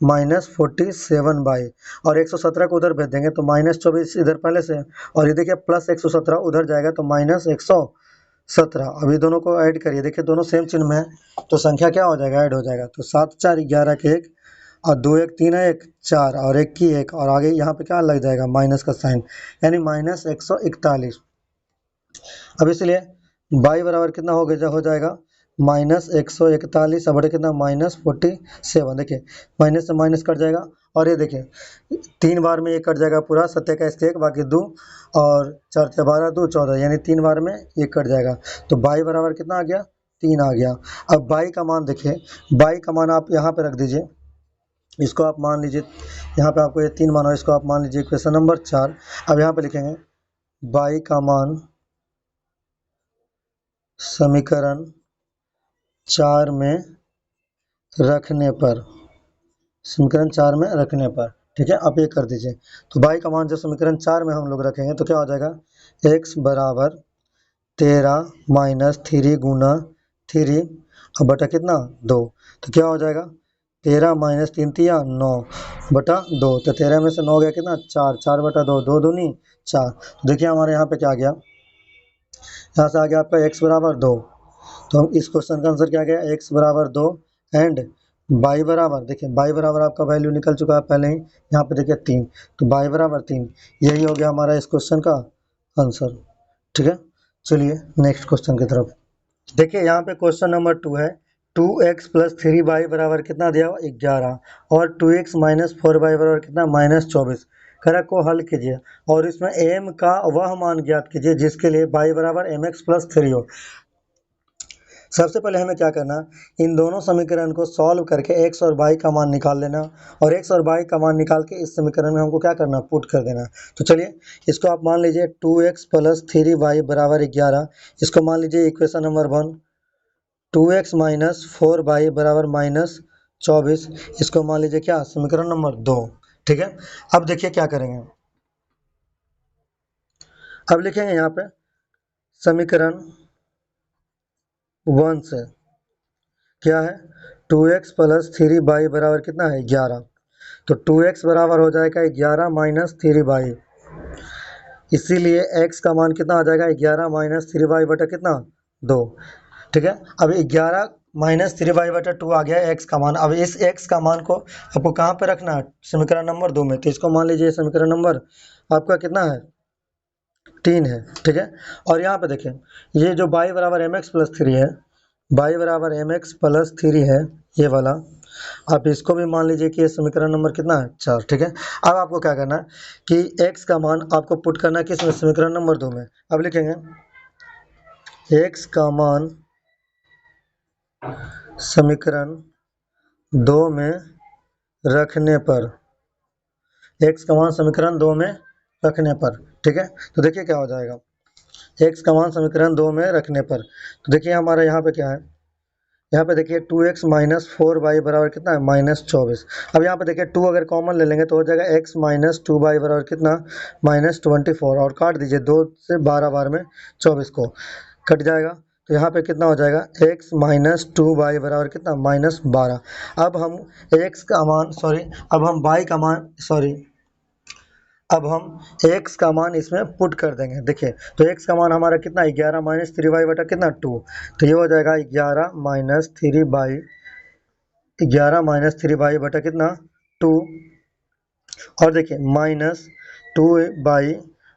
माइनस 47 बाई, और 117 को उधर भेज देंगे तो माइनस 24 इधर पहले से, और ये देखिए प्लस 117 उधर जाएगा तो माइनस 117। अभी दोनों को ऐड करिए, देखिए दोनों सेम चिन्ह में है तो संख्या क्या हो जाएगा, ऐड हो जाएगा। तो 7 4 11 के 1, और 2 1 3 1 4, और 1 की 1, और आगे यहाँ पे क्या लग जाएगा माइनस का साइन, यानी माइनस 141। अब इसलिए y बराबर कितना हो जाएगा माइनस 141, अब कितना माइनस 47। देखिए माइनस से माइनस कट जाएगा, और ये देखिए 3 बार में ये कट जाएगा पूरा, 7 का इसके 1 बाकी 2, और 4 से 12 2 14, यानी 3 बार में ये कट जाएगा। तो y बराबर कितना आ गया, 3 आ गया। अब y का मान देखिए, y का मान आप यहाँ पे रख दीजिए, इसको आप मान लीजिए, यहाँ पे आपको ये 3 मान हो, इसको आप मान लीजिए क्वेश्चन नंबर 4। अब यहाँ पे लिखेंगे y का मान समीकरण 4 में रखने पर, समीकरण 4 में रखने पर। ठीक है, आप ये कर दीजिए। तो y का मान जो समीकरण 4 में हम लोग रखेंगे तो क्या हो जाएगा, x बराबर 13 माइनस 3 गुना 3 और बटा कितना 2, तो क्या हो जाएगा 13 माइनस 3 तिया 9 बटा 2, तो 13 में से 9 गया कितना 4, 4 बटा 2, 2 दूनी 4। तो देखिए हमारे यहाँ पे क्या आ गया, यहाँ से आ गया आपका x बराबर 2। तो हम इस क्वेश्चन का आंसर क्या गया, x बराबर 2 एंड y बराबर, देखिए y बराबर आपका वैल्यू निकल चुका है पहले ही, यहाँ पे देखिए 3, तो y बराबर 3, यही हो गया हमारा इस क्वेश्चन का आंसर। ठीक है, चलिए नेक्स्ट क्वेश्चन की तरफ। देखिए यहाँ पे क्वेश्चन नंबर 2 है, 2x प्लस 3y बराबर कितना दिया हुआ 11, और 2x माइनस 4y बराबर कितना माइनस 24। करा को हल कीजिए और इसमें m का वह मान ज्ञात कीजिए जिसके लिए y बराबर mx प्लस 3 हो। सबसे पहले हमें क्या करना, इन दोनों समीकरण को सॉल्व करके x और y का मान निकाल लेना, और x और y का मान निकाल के इस समीकरण में हमको क्या करना, पुट कर देना। तो चलिए इसको आप मान लीजिए 2x प्लस 3y बराबर 11, इसको मान लीजिए equation number 1। 2x minus 4y बराबर माइनस 24, इसको मान लीजिए क्या, समीकरण नंबर 2। ठीक है, अब देखिए क्या करेंगे, अब लिखेंगे यहाँ पे समीकरण 1 से क्या है, 2x प्लस 3y बराबर कितना है 11, तो 2x बराबर हो जाएगा 11 माइनस 3y, इसीलिए x का मान कितना आ जाएगा 11 माइनस 3y बटा कितना 2। ठीक है, अब 11 माइनस 3y/2 आ गया x का मान। अब इस x का मान को आपको कहाँ पे रखना है, समीकरण नंबर 2 में। तो इसको मान लीजिए समीकरण नंबर आपका कितना है, 3 है। ठीक है, और यहाँ पे देखें ये जो y बराबर mx प्लस 3 है, y बराबर mx प्लस 3 है, ये वाला आप इसको भी मान लीजिए कि ये समीकरण नंबर कितना है, 4। ठीक है, अब आपको क्या करना है कि x का मान आपको पुट करना है किस में, समीकरण नंबर 2 में। अब लिखेंगे x का मान समीकरण 2 में रखने पर, x का मान समीकरण 2 में रखने पर। ठीक है, तो देखिए क्या हो जाएगा, x का मान समीकरण 2 में रखने पर। तो देखिए हमारा यहाँ पे क्या है, यहाँ पे देखिए 2x माइनस 4y बराबर कितना है, -24। अब यहाँ पे देखिए 2 अगर कॉमन ले लेंगे तो हो जाएगा x माइनस 2y बराबर कितना, -24। और काट दीजिए 2 से 12 बार में 24 को कट जाएगा। तो यहाँ पे कितना हो जाएगा, x माइनस 2y बराबर कितना, -12। अब हम x का मान अब हम y का मान अब हम x का मान इसमें पुट कर देंगे। देखिए तो x का मान हमारा कितना, 11 माइनस 3y बटा कितना, 2। तो ये हो जाएगा 11 माइनस 3y बटा कितना, 2। और देखिए -2y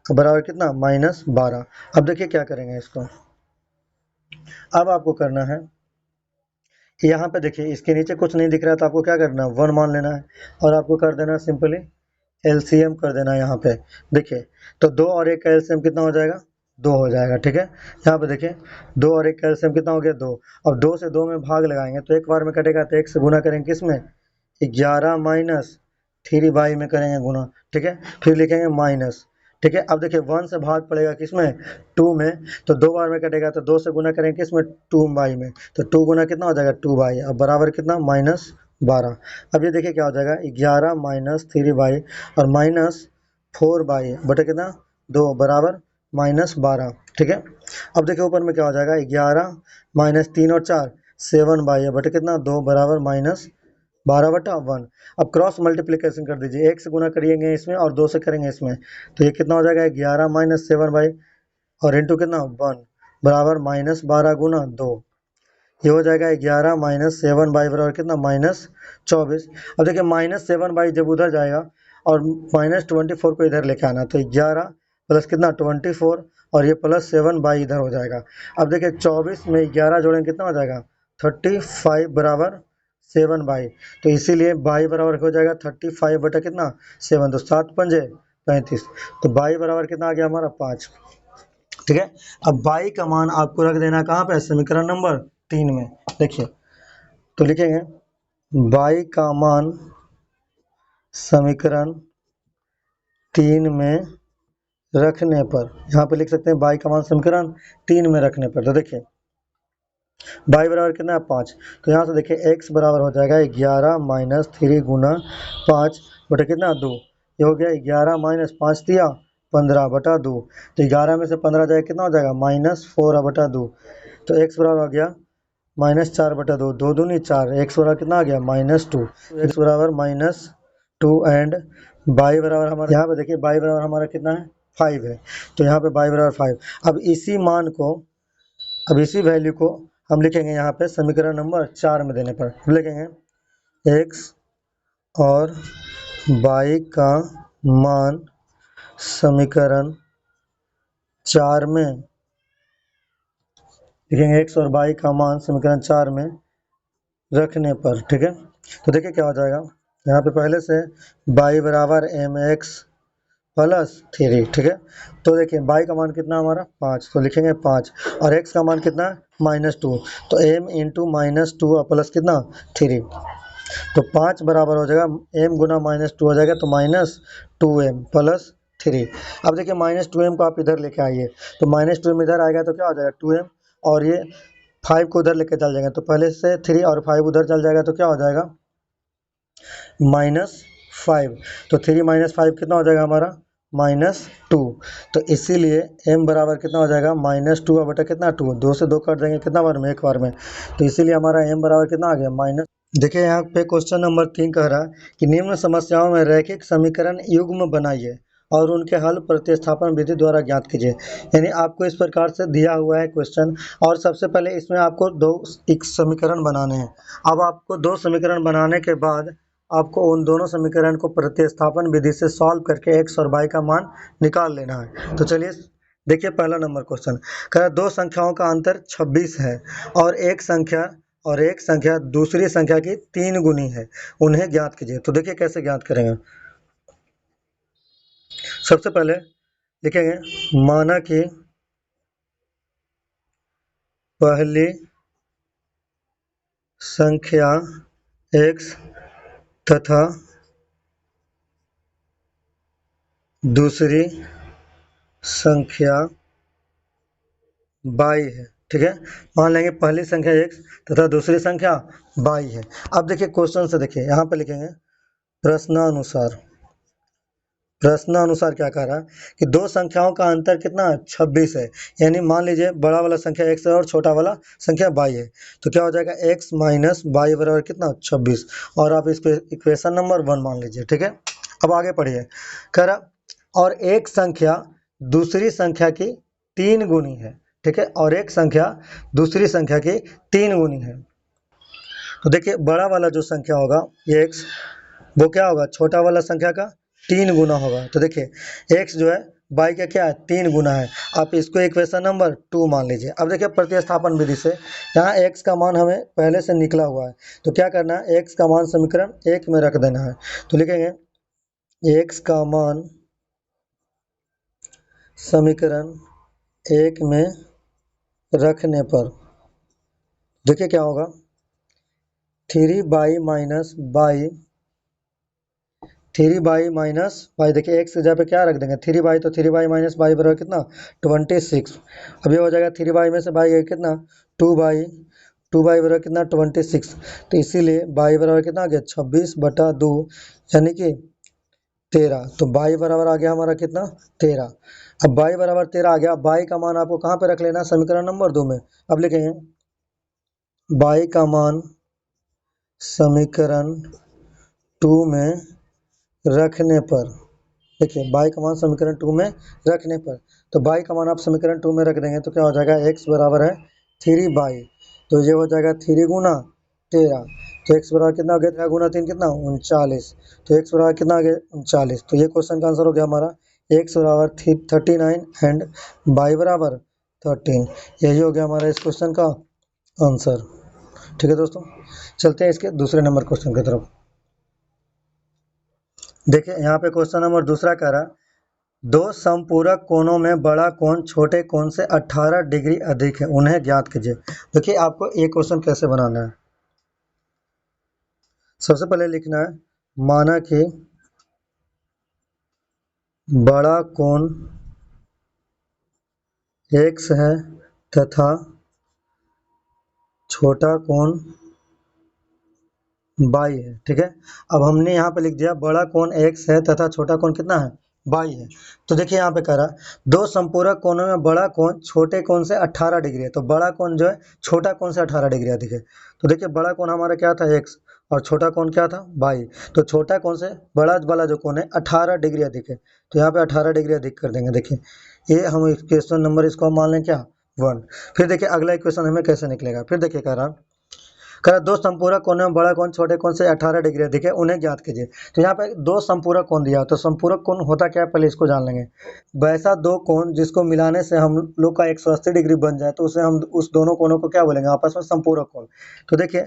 बराबर कितना, -12। अब देखिए क्या करेंगे इसको, अब आपको करना है यहाँ पे देखिए इसके नीचे कुछ नहीं दिख रहा, तो आपको क्या करना है, 1 मान लेना है और आपको कर देना है सिंपली एलसीएम कर देना है यहाँ पे। देखिए तो 2 और 1 का एलसीएम कितना हो जाएगा, 2 हो जाएगा। ठीक है, यहाँ पे देखिए 2 और 1 का एलसीएम कितना हो गया, 2। अब 2 से 2 में भाग लगाएंगे तो एक बार में कटेगा, तो 1 से गुना करेंगे किसमें, 11 माइनस 3y में करेंगे गुना। ठीक है, फिर लिखेंगे माइनस। ठीक है, अब देखिए 1 से भाग पड़ेगा किसमें, 2 में, तो 2 बार में कटेगा, तो 2 से गुना करेंगे किसमें, 2y में। तो 2 गुना कितना हो जाएगा, 2y। अब बराबर कितना, -12। अब ये देखिए क्या हो जाएगा, 11 माइनस 3y और -4y बटे कितना, 2 बराबर -12। ठीक है, अब देखिए ऊपर में क्या हो जाएगा, 11 माइनस 3 और 4 7y बटे कितना, 2 बराबर -12/1। अब क्रॉस मल्टीप्लिकेशन कर दीजिए, 1 से गुना करिएंगे इसमें और 2 से करेंगे इसमें, तो ये कितना हो जाएगा, 11 माइनस 7y और इंटू कितना, 1 बराबर -12 गुना 2। ये हो जाएगा 11 माइनस 7y बराबर कितना, -24। अब देखिए -7y जब उधर जाएगा और -24 को इधर लेके आना, तो 11 प्लस कितना, 24 और ये +7y इधर हो जाएगा। अब देखिए 24 में 11 जोड़ेंगे कितना हो जाएगा, 35 बराबर 7y। तो इसीलिए y बराबर हो जाएगा 35 बटा कितना, 7। तो 7 पंजे 35, तो y बराबर कितना आ गया हमारा, 5। ठीक है, अब y का मान आपको रख देना कहाँ पे, समीकरण नंबर 3 में। देखिए तो लिखेंगे y का मान समीकरण 3 में रखने पर, यहाँ पे लिख सकते हैं y का मान समीकरण 3 में रखने पर। तो देखिए y बराबर कितना है, 5। तो यहाँ से देखिए x बराबर हो जाएगा 11 माइनस 3 गुना 5 बटा कितना, 2। ये हो गया 11 माइनस 5 दिया 15 बटा 2। तो 11 में से 15 जाएगा कितना हो जाएगा, -4 बटा 2। तो x बराबर हो गया -4 बटा 2, 2 दूनी 4, x बराबर कितना आ गया, -2। x बराबर -2 एंड y बराबर हमारा, यहाँ पे देखिए y बराबर हमारा कितना है, 5 है। तो यहाँ पे y बराबर 5। अब इसी मान को, अब इसी वैल्यू को हम लिखेंगे यहाँ पे समीकरण नंबर 4 में देने पर। हम लिखेंगे x और y का मान समीकरण 4 में, लिखेंगे x और y का मान समीकरण 4 में रखने पर। ठीक है, तो देखिए क्या हो जाएगा, यहाँ पे पहले से y बराबर mx प्लस 3। ठीक है, तो देखिए y का मान कितना हमारा, 5, तो लिखेंगे 5 और x का मान कितना, -2। तो m इंटू -2 प्लस कितना, 3। तो 5 बराबर हो जाएगा m गुना -2 हो जाएगा, तो -2m प्लस 3। अब देखिए -2m को आप इधर लेके आइए, तो -2m इधर आएगा तो क्या हो जाएगा, 2m, और ये 5 को उधर लेके चल जाएंगे, तो पहले से 3 और 5 उधर चल जाएगा, तो क्या हो जाएगा, -5। तो 3 - 5 कितना हो जाएगा हमारा, -2। तो इसीलिए m बराबर कितना हो जाएगा, -2 बटा कितना, 2। 2 से 2 कर देंगे कितना बार में, एक बार में। तो इसीलिए हमारा m बराबर कितना आ गया, माइनस। देखिए यहाँ पे क्वेश्चन नंबर 3 कह रहा है कि निम्न समस्याओं में रैखिक समीकरण युग्म बनाइए और उनके हल प्रतिस्थापन विधि द्वारा ज्ञात कीजिए। यानी आपको इस प्रकार से दिया हुआ है क्वेश्चन, और सबसे पहले इसमें आपको दो एक समीकरण बनाने हैं। अब आपको दो समीकरण बनाने के बाद आपको उन दोनों समीकरण को प्रतिस्थापन विधि से सॉल्व करके x और y का मान निकाल लेना है। तो चलिए देखिए पहला नंबर क्वेश्चन कह रहा है दो संख्याओं का अंतर 26 है और एक संख्या दूसरी संख्या की 3 गुनी है, उन्हें ज्ञात कीजिए। तो देखिए कैसे ज्ञात करेंगे। सबसे पहले लिखेंगे माना कि पहली संख्या x तथा दूसरी संख्या y है। ठीक है, मान लेंगे पहली संख्या x तथा दूसरी संख्या y है। अब देखिए क्वेश्चन से देखिए यहाँ पे लिखेंगे प्रश्नानुसार क्या कह रहा है कि दो संख्याओं का अंतर कितना है 26 है। यानी मान लीजिए बड़ा वाला संख्या x है और छोटा वाला संख्या y है, तो क्या हो जाएगा x माइनस y बराबर कितना 26, और आप इसको इक्वेशन नंबर 1 मान लीजिए। ठीक है, अब आगे पढ़िए। कह रहा और एक संख्या दूसरी संख्या की 3 गुनी है। ठीक है, और एक संख्या दूसरी संख्या की 3 गुनी है। तो देखिए बड़ा वाला जो संख्या होगा ये x, वो क्या होगा छोटा वाला संख्या का 3 गुना होगा। तो देखिए x जो है y का क्या है 3 गुना है। आप इसको इक्वेशन नंबर 2 मान लीजिए। अब देखिए प्रतिस्थापन विधि से यहाँ x का मान हमें पहले से निकला हुआ है, तो क्या करना है x का मान समीकरण 1 में रख देना है। तो लिखेंगे x का मान समीकरण 1 में रखने पर देखिए क्या होगा 3y माइनस y, देखिए x की जगह पे क्या रख देंगे 3y, तो 3y माइनस y बराबर कितना 26। अब ये हो जाएगा 3y में से y है कितना 2y बराबर कितना 26। तो इसीलिए y बराबर कितना आ गया 26/2 यानी कि 13। तो y बराबर आ गया हमारा कितना 13। अब y बराबर 13 आ गया। y का मान आपको कहाँ पे रख लेना समीकरण नंबर 2 में। अब लिखेंगे y का मान समीकरण 2 में रखने पर, देखिए y का मान समीकरण 2 में रखने पर, तो y का मान आप समीकरण 2 में रख देंगे तो क्या हो जाएगा x बराबर है 3y, तो ये हो जाएगा 3 गुना 13। तो x बराबर कितना हो गया 13 गुना 3 कितना 39। तो x बराबर कितना आ गया 39। तो ये क्वेश्चन का आंसर हो गया हमारा x बराबर 39 एंड y बराबर 13। यही हो गया हमारा इस क्वेश्चन का आंसर। ठीक है दोस्तों, चलते हैं इसके दूसरे नंबर क्वेश्चन की तरफ। देखिए यहाँ पे क्वेश्चन नंबर दूसरा कह रहा है दो समपूरक कोणों में बड़ा कोण छोटे कोण से 18 डिग्री अधिक है, उन्हें ज्ञात कीजिए। देखिए आपको ये क्वेश्चन कैसे बनाना है। सबसे पहले लिखना है माना कि बड़ा कोण x है तथा छोटा कोण y है। ठीक है, अब हमने यहाँ पे लिख दिया बड़ा कोण x है तथा छोटा कोण कितना है y है। तो देखिए यहाँ पे कह रहा है दो संपूरक कोणों में बड़ा कोण छोटे कोण से 18 डिग्री है। तो बड़ा कोण जो है छोटा कोण से 18 डिग्री अधिक है। तो देखिए बड़ा कोण हमारा क्या था x और छोटा कोण क्या था y। तो छोटा कोण से बड़ा वाला जो कोण है 18 डिग्री अधिक है, तो यहाँ पे 18 डिग्री अधिक कर देंगे। देखिए ये हम इक्वेशन नंबर इसको हम मान लें क्या 1। फिर देखिए अगला इक्वेशन हमें कैसे निकलेगा। फिर देखिए कह रहा दो संपूरक कोण में बड़ा कोण छोटे कोण से 18 डिग्री अधिक है, उन्हें ज्ञात कीजिए। तो यहाँ पे दो संपूरक कोण दिया, तो संपूरक कोण होता क्या है पहले इसको जान लेंगे। वैसा दो कोण जिसको मिलाने से हम लोग का 180 डिग्री बन जाए तो उसे हम उस दोनों कोणों को क्या बोलेंगे आपस में संपूरक कोण। तो देखिए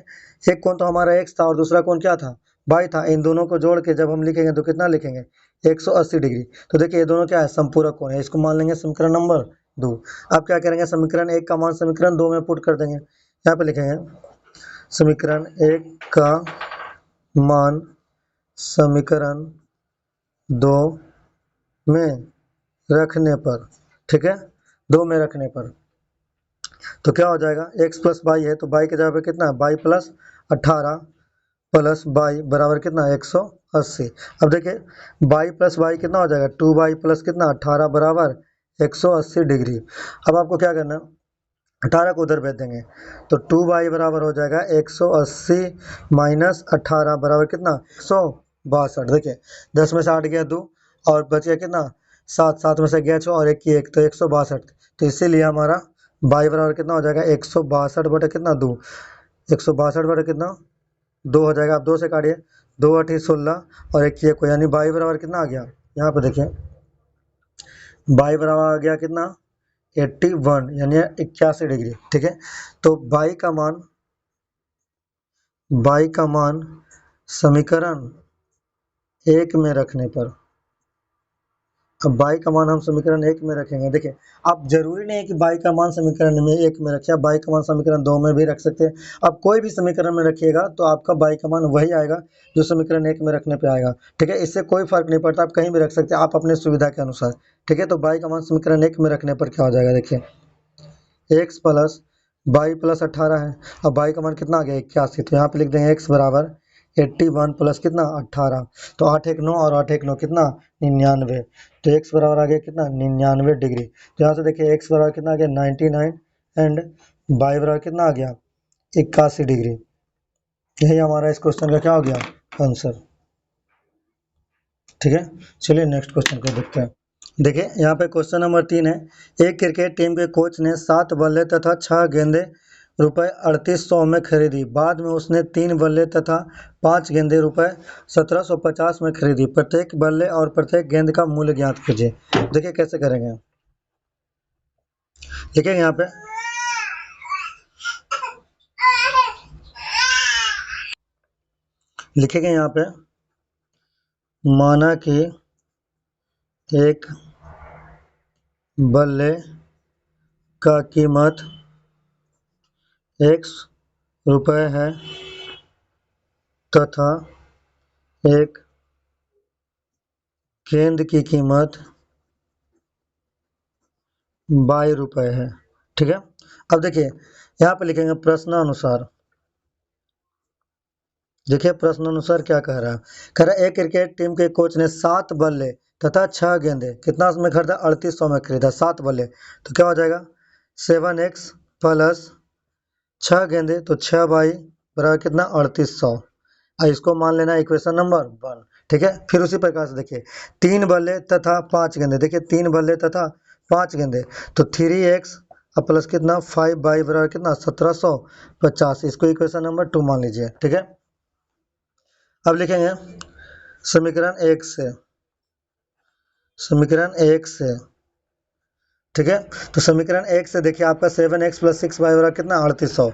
एक कोण तो हमारा x था और दूसरा कोण क्या था y था। इन दोनों को जोड़ के जब हम लिखेंगे तो कितना लिखेंगे 180 डिग्री। तो देखिए ये दोनों क्या है संपूरक कोण है, इसको मान लेंगे समीकरण नंबर 2। अब क्या करेंगे समीकरण 1 का मान समीकरण 2 में पुट कर देंगे। यहाँ पे लिखेंगे समीकरण 1 का मान समीकरण 2 में रखने पर, ठीक है 2 में रखने पर, तो क्या हो जाएगा x प्लस वाई है तो y की जगह पे कितना है y प्लस 18 प्लस y बराबर कितना 180। अब देखिए y प्लस y कितना हो जाएगा 2y प्लस कितना 18 बराबर 180 डिग्री। अब आपको क्या करना 18 को उधर भेज देंगे तो 2y बराबर हो जाएगा 180 माइनस 18 बराबर कितना 162। देखिए 10 में से 8 गया 2 और बच गया कितना 7, 7 में से गया 6 और 1 की 1 तो 162। तो इसीलिए हमारा y बराबर कितना हो जाएगा 162 बटे कितना 2, 162 बटे कितना 2 हो जाएगा। आप 2 से काटिए, 2 8 16 और 1 की 1 को, यानी y बराबर कितना आ गया, यहाँ पे देखिए y बराबर आ गया कितना 81 यानी 81 डिग्री। ठीक है, तो y का मान समीकरण 1 में रखने पर, अब y का मान हम समीकरण 1 में रखेंगे। देखिए अब जरूरी नहीं है कि y का मान समीकरण में 1 में रखें, आप y का मान समीकरण 2 में भी रख सकते हैं। आप कोई भी समीकरण में रखिएगा तो आपका y का मान वही आएगा जो समीकरण 1 में रखने पे आएगा। ठीक है, इससे कोई फर्क नहीं पड़ता, आप कहीं भी रख सकते हैं, आप अपने सुविधा के अनुसार। ठीक है, तो y का मान समीकरण 1 में रखने पर क्या हो जाएगा, देखिए x प्लस y प्लस 18 है। अब y का मान कितना आ गया 81, तो यहाँ पे लिख देंगे x बराबर 81 प्लस कितना 18, तो 8 1 9 और 8 1 9 कितना 99। तो x बराबर आ गया कितना 99 डिग्री। तो यहाँ से देखिए x बराबर कितना आ गया 99 एंड y बराबर कितना आ गया 81 डिग्री। यही हमारा इस क्वेश्चन का क्या हो गया आंसर। ठीक है, चलिए नेक्स्ट क्वेश्चन को देखते हैं। देखिए यहाँ पे क्वेश्चन नंबर 3 है, एक क्रिकेट टीम के कोच ने 7 बल्ले तथा 6 गेंदें रुपए 3800 में खरीदी। बाद में उसने 3 बल्ले तथा 5 गेंदें रुपए 1750 में खरीदी। प्रत्येक बल्ले और प्रत्येक गेंद का मूल्य ज्ञात कीजिए। देखिए कैसे करेंगे, लिखेंगे यहाँ पे लिखेंगे यहाँ पे माना कि एक बल्ले का कीमत x रुपए है तथा एक गेंद की कीमत y रुपए है। ठीक है, अब देखिए यहाँ पे लिखेंगे प्रश्नानुसार। देखिए प्रश्नानुसार क्या कह रहा है, कह रहा है एक क्रिकेट टीम के कोच ने 7 बल्ले तथा 6 गेंदे कितना में खरीदा 3800 में खरीदा। 7 बल्ले तो क्या हो जाएगा 7x प्लस 6 गेंदे तो 6 बाई बराबर कितना 3800। इसको मान लेना इक्वेशन नंबर 1। ठीक है, फिर उसी प्रकार से देखिए 3 बल्ले तथा 5 गेंदे, देखिए 3 बल्ले तथा 5 गेंदे तो 3x प्लस कितना 5 बाई बराबर कितना 1750। इसको इक्वेशन नंबर 2 मान लीजिए। ठीक है, अब लिखेंगे समीकरण 1 से, समीकरण 1 से। ठीक है, तो समीकरण 1 से देखिए आपका 7x प्लस 6 बाई बराबर कितना 3800,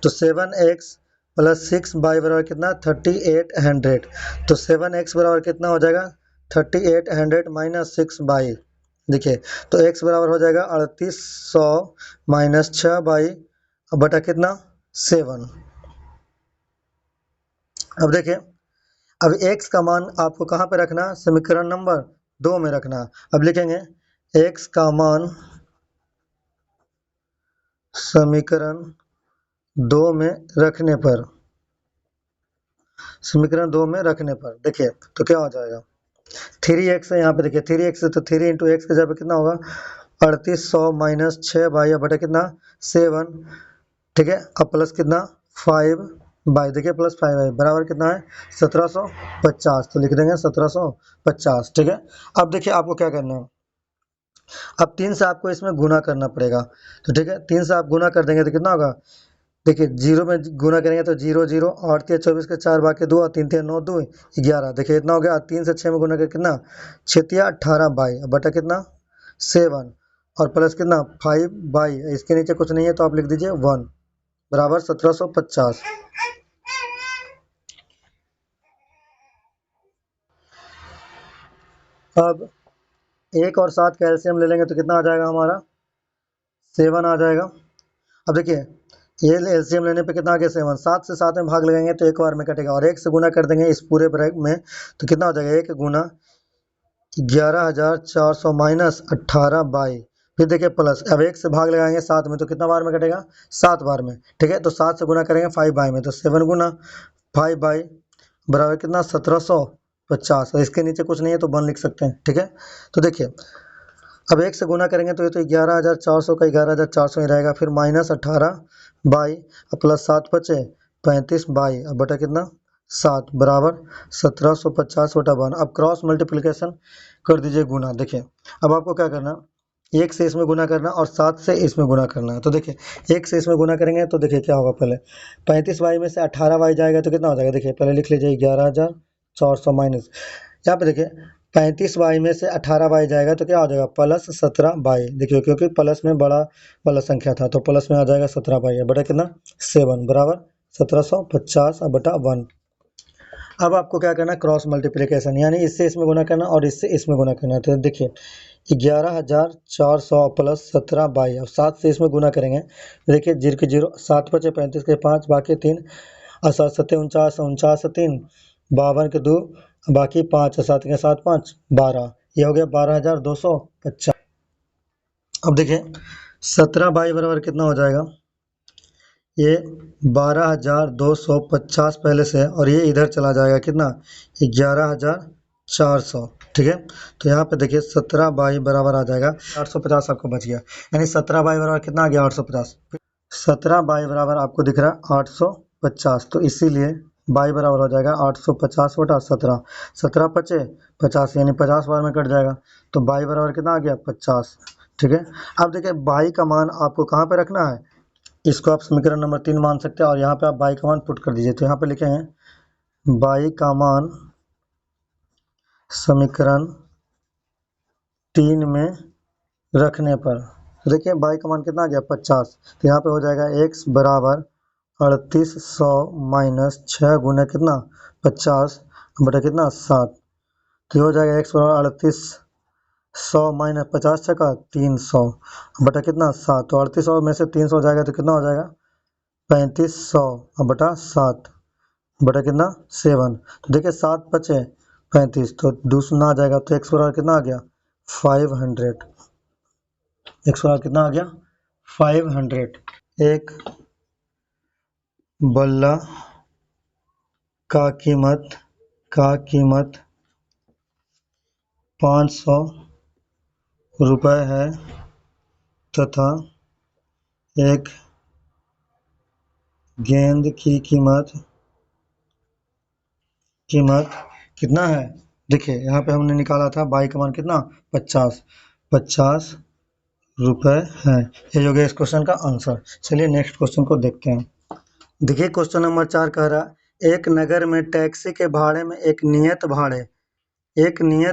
तो 7x प्लस 6 बाई बराबर कितना 3800। तो 7x बराबर कितना हो जाएगा 3800 माइनस 6 बाई, देखिए तो x बराबर हो जाएगा 3800 माइनस 6 बाई बटा कितना 7। अब देखिए अब x का मान आपको कहाँ पे रखना, समीकरण नंबर 2 में रखना। अब लिखेंगे x का मान समीकरण 2 में रखने पर, समीकरण 2 में रखने पर देखिए तो क्या हो जाएगा 3x है। यहाँ पे देखिए 3x है तो 3 इंटू एक्स के जगह कितना होगा 3800 माइनस 6 बाई बटा कितना 7। ठीक है, अब प्लस कितना 5 बाई, देखिए प्लस 5 बाई बराबर कितना है 1750, तो लिख देंगे 1750। ठीक है, अब देखिए आपको क्या करना है, अब 3 से आपको इसमें गुना करना पड़ेगा। तो ठीक है 3 से आप गुना कर देंगे तो कितना होगा, देखिए 0 में गुना करेंगे तो 0 0 और 24 के 4 बाकी 2 और 3 3 9 2 11, देखिए इतना हो गया। 3 से 6 में गुना कर कितना 6 18 बाई बटा कितना 7 और प्लस कितना 5 बाई, इसके नीचे कुछ नहीं है तो आप लिख दीजिए 1 बराबर 1750। अब 1 और 7 का एलसीएम ले लेंगे तो कितना आ जाएगा हमारा 7 आ जाएगा। अब देखिए ये एलसीएम लेने पे कितना आ गया 7, 7 से 7 में भाग लगाएंगे तो एक बार में कटेगा और 1 से गुना कर देंगे इस पूरे ब्रैकेट में तो कितना हो जाएगा 1 गुना 11400 माइनस 18 बाई, फिर देखिए प्लस, अब 1 से भाग लगाएंगे 7 में तो कितना बार में कटेगा 7 बार में। ठीक है, तो 7 से गुना करेंगे 5 बाई में तो 7 गुना 5 बाई बराबर कितना 1750, और इसके नीचे कुछ नहीं है तो 1 लिख सकते हैं। ठीक है, तो देखिए अब 1 से गुना करेंगे तो ये तो 11400 का 11400 ही रहेगा, फिर माइनस 18 बाई प्लस 7 बचे 35 बाई अब बटा कितना 7 बराबर 1750/1। अब क्रॉस मल्टीप्लिकेशन कर दीजिए गुना। देखिए अब आपको क्या करना, 1 से इसमें गुना करना और 7 से इसमें गुना करना है। तो देखिए 1 से इसमें गुना करेंगे तो देखिए क्या होगा, पहले 35y में से 18y जाएगा तो कितना हो जाएगा, देखिए पहले लिख लीजिए 11,400 माइनस, यहाँ पे देखिए 35y में से 18y जाएगा तो क्या हो जाएगा प्लस 17y। देखिए क्योंकि प्लस में बड़ा वाला संख्या था तो प्लस में आ जाएगा 17y बटा कितना 7 बराबर 1750/1। अब आपको क्या करना, क्रॉस मल्टीप्लिकेशन, यानी इससे इसमें गुना करना और इससे इसमें गुना करना। तो देखिए 11,400 प्लस 17y और 7 से इसमें गुना करेंगे। देखिए 0 के 0, 7 बचे 35 के 5 बाकी 3 और 7 सत्ते 49, 49 3 52 के 2 बाकी 5 और 7 के 7 5 12, ये हो गया 12,250। अब देखिए 17y बराबर कितना हो जाएगा, ये 12,250 पहले से है और ये इधर चला जाएगा कितना 11,400। ठीक है, तो यहाँ पे देखिए 17y बराबर आ जाएगा 850, आपको बच गया, यानी 17y बराबर कितना आ गया 850। 17y बराबर आपको दिख रहा है 850, तो इसीलिए y बराबर हो जाएगा 850/17। 17 पचे 50, यानी 50 बार में कट जाएगा तो y बराबर कितना आ गया 50। ठीक है, अब देखिए y का मान आपको कहाँ पे रखना है, इसको आप समीकरण नंबर 3 मान सकते हैं और यहाँ पे आप y का मान पुट कर दीजिए। तो यहाँ पे लिखेंगे y का मान समीकरण 3 में रखने पर, देखिए y का मान कितना आ गया 50, तो यहाँ पे हो जाएगा x बराबर 3800 माइनस 6 गुना कितना 50 बटा कितना 7, तो हो जाएगा x बराबर 3800 माइनस 50 छका 300 बटा कितना 7, तो 3800 में से 300 जाएगा तो कितना हो जाएगा 3500 बटा 7 बटा कितना 7। तो देखिए 7 बचे 35, तो दूसरा आ जाएगा तो x बराबर कितना आ गया 500। x बराबर कितना आ गया 500। एक बल्ला का कीमत 500 रुपये है तथा एक गेंद की कीमत कितना है, देखिए यहाँ पे हमने निकाला था y का मान कितना 50 रुपये है। ये हो गया इस क्वेश्चन का आंसर। चलिए नेक्स्ट क्वेश्चन को देखते हैं। देखिए क्वेश्चन नंबर 4 कह रहा है, एक नगर में टैक्सी के भाड़े में एक नियत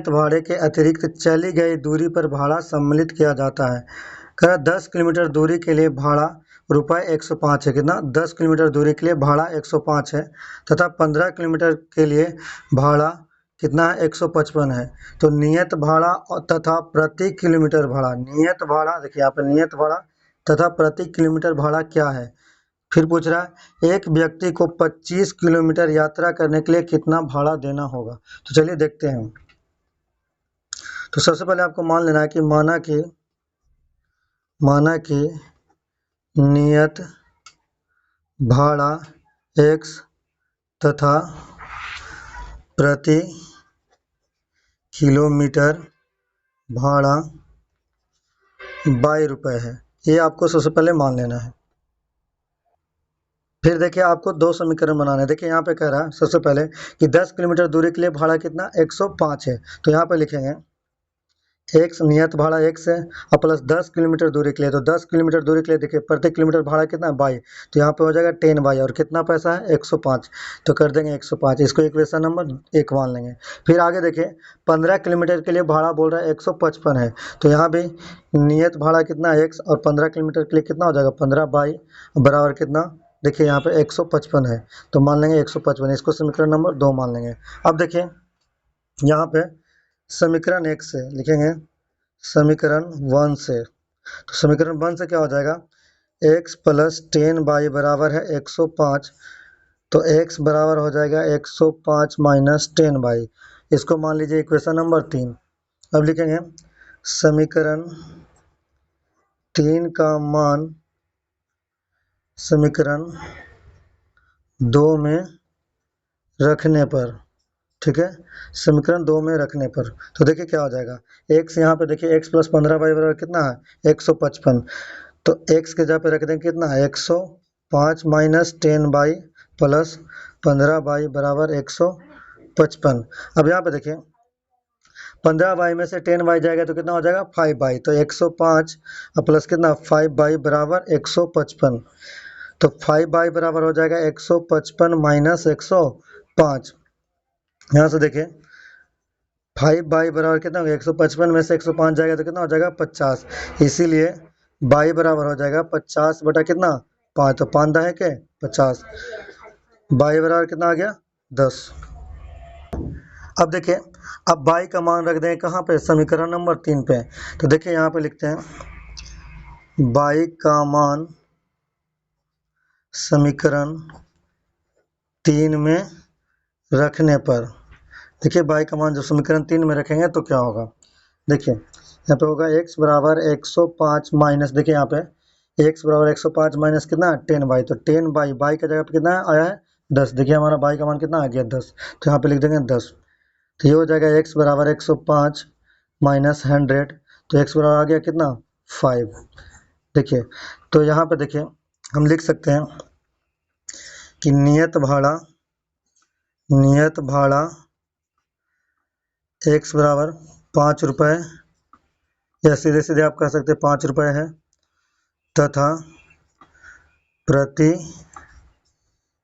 भाड़े के अतिरिक्त चली गई दूरी पर भाड़ा सम्मिलित किया जाता है। कह रहा 10 किलोमीटर दूरी के लिए भाड़ा रुपये 105 है, कितना 10 किलोमीटर दूरी के लिए भाड़ा 105 है तथा 15 किलोमीटर के लिए भाड़ा कितना 155 है। तो नियत भाड़ा तथा प्रति किलोमीटर भाड़ा, नियत भाड़ा देखिए यहाँ पर नियत भाड़ा तथा प्रति किलोमीटर भाड़ा क्या है। फिर पूछ रहा है एक व्यक्ति को 25 किलोमीटर यात्रा करने के लिए कितना भाड़ा देना होगा। तो चलिए देखते हैं। तो सबसे पहले आपको मान लेना है कि माना कि नियत भाड़ा x तथा प्रति किलोमीटर भाड़ा 22 रुपये है, ये आपको सबसे पहले मान लेना है। फिर देखिए आपको दो समीकरण बनाने हैं। देखिए यहाँ पे कह रहा है सबसे पहले कि 10 किलोमीटर दूरी के लिए भाड़ा कितना 105 है, तो यहाँ पे लिखेंगे x नियत भाड़ा x है और प्लस 10 किलोमीटर दूरी के लिए, तो 10 किलोमीटर दूरी के लिए देखिए प्रति किलोमीटर भाड़ा कितना 22, तो यहाँ पे हो जाएगा 10 और कितना पैसा है 105, तो कर देंगे 105, इसको इक्वेशन नंबर 1 मान लेंगे। फिर आगे देखिए 15 किलोमीटर के लिए भाड़ा बोल रहा है 155 है, तो यहाँ भी नियत भाड़ा कितना x और 15 किलोमीटर के लिए कितना हो जाएगा 15 बराबर कितना, देखिए यहाँ पे 155 है तो मान लेंगे 155, इसको समीकरण नंबर 2 मान लेंगे। अब देखिए यहाँ पे समीकरण 1 से लिखेंगे समीकरण 1 से, तो समीकरण 1 से क्या हो जाएगा x प्लस 10y बराबर है 105, तो x बराबर हो जाएगा 105 माइनस 10y, इसको मान लीजिए इक्वेशन नंबर 3। अब लिखेंगे समीकरण 3 का मान समीकरण 2 में रखने पर, ठीक है, समीकरण 2 में रखने पर, तो देखिए क्या हो जाएगा x यहाँ पे देखिए x प्लस 15y बराबर कितना है 155, तो x के जगह पे रख देंगे कितना है 105 माइनस 10y प्लस 15 बाई बराबर 155। अब यहाँ पे देखिए 15 बाई में से 10 बाई जाएगा तो कितना हो जाएगा 5 बाई, तो 105 प्लस कितना 5 बाई बराबर 155। तो 5 बाई बराबर हो जाएगा 155 माइनस 105। यहाँ से देखिए 5 बाई बराबर कितना होगा 155 में से 105 जाएगा तो कितना हो जाएगा 50। इसीलिए बाई बराबर हो जाएगा 50 बटा कितना 5, तो 5 है के 50। बाई बराबर कितना आ गया 10। अब देखिए अब बाई का मान रख दें कहाँ पे, समीकरण नंबर 3 पे। तो देखिए यहाँ पे लिखते हैं बाई का मान समीकरण 3 में रखने पर, देखिए बाई का मान जो समीकरण 3 में रखेंगे तो क्या होगा। देखिए यहाँ पे होगा x बराबर 105 माइनस, देखिए यहाँ पे x बराबर 105 माइनस कितना 10 बाई, तो 10 बाई बाई का जगह पे कितना आया है 10। देखिए हमारा बाई का मान कितना आ गया 10, तो यहाँ पे लिख देंगे 10। तो ये हो जाएगा x बराबर 105 माइनस 100, तो x बराबर आ गया कितना 5। देखिए तो यहाँ पे देखिए हम लिख सकते हैं कि नियत भाड़ा x बराबर 5 रुपये, या सीधे सीधे आप कह सकते हैं 5 रुपये है, तथा प्रति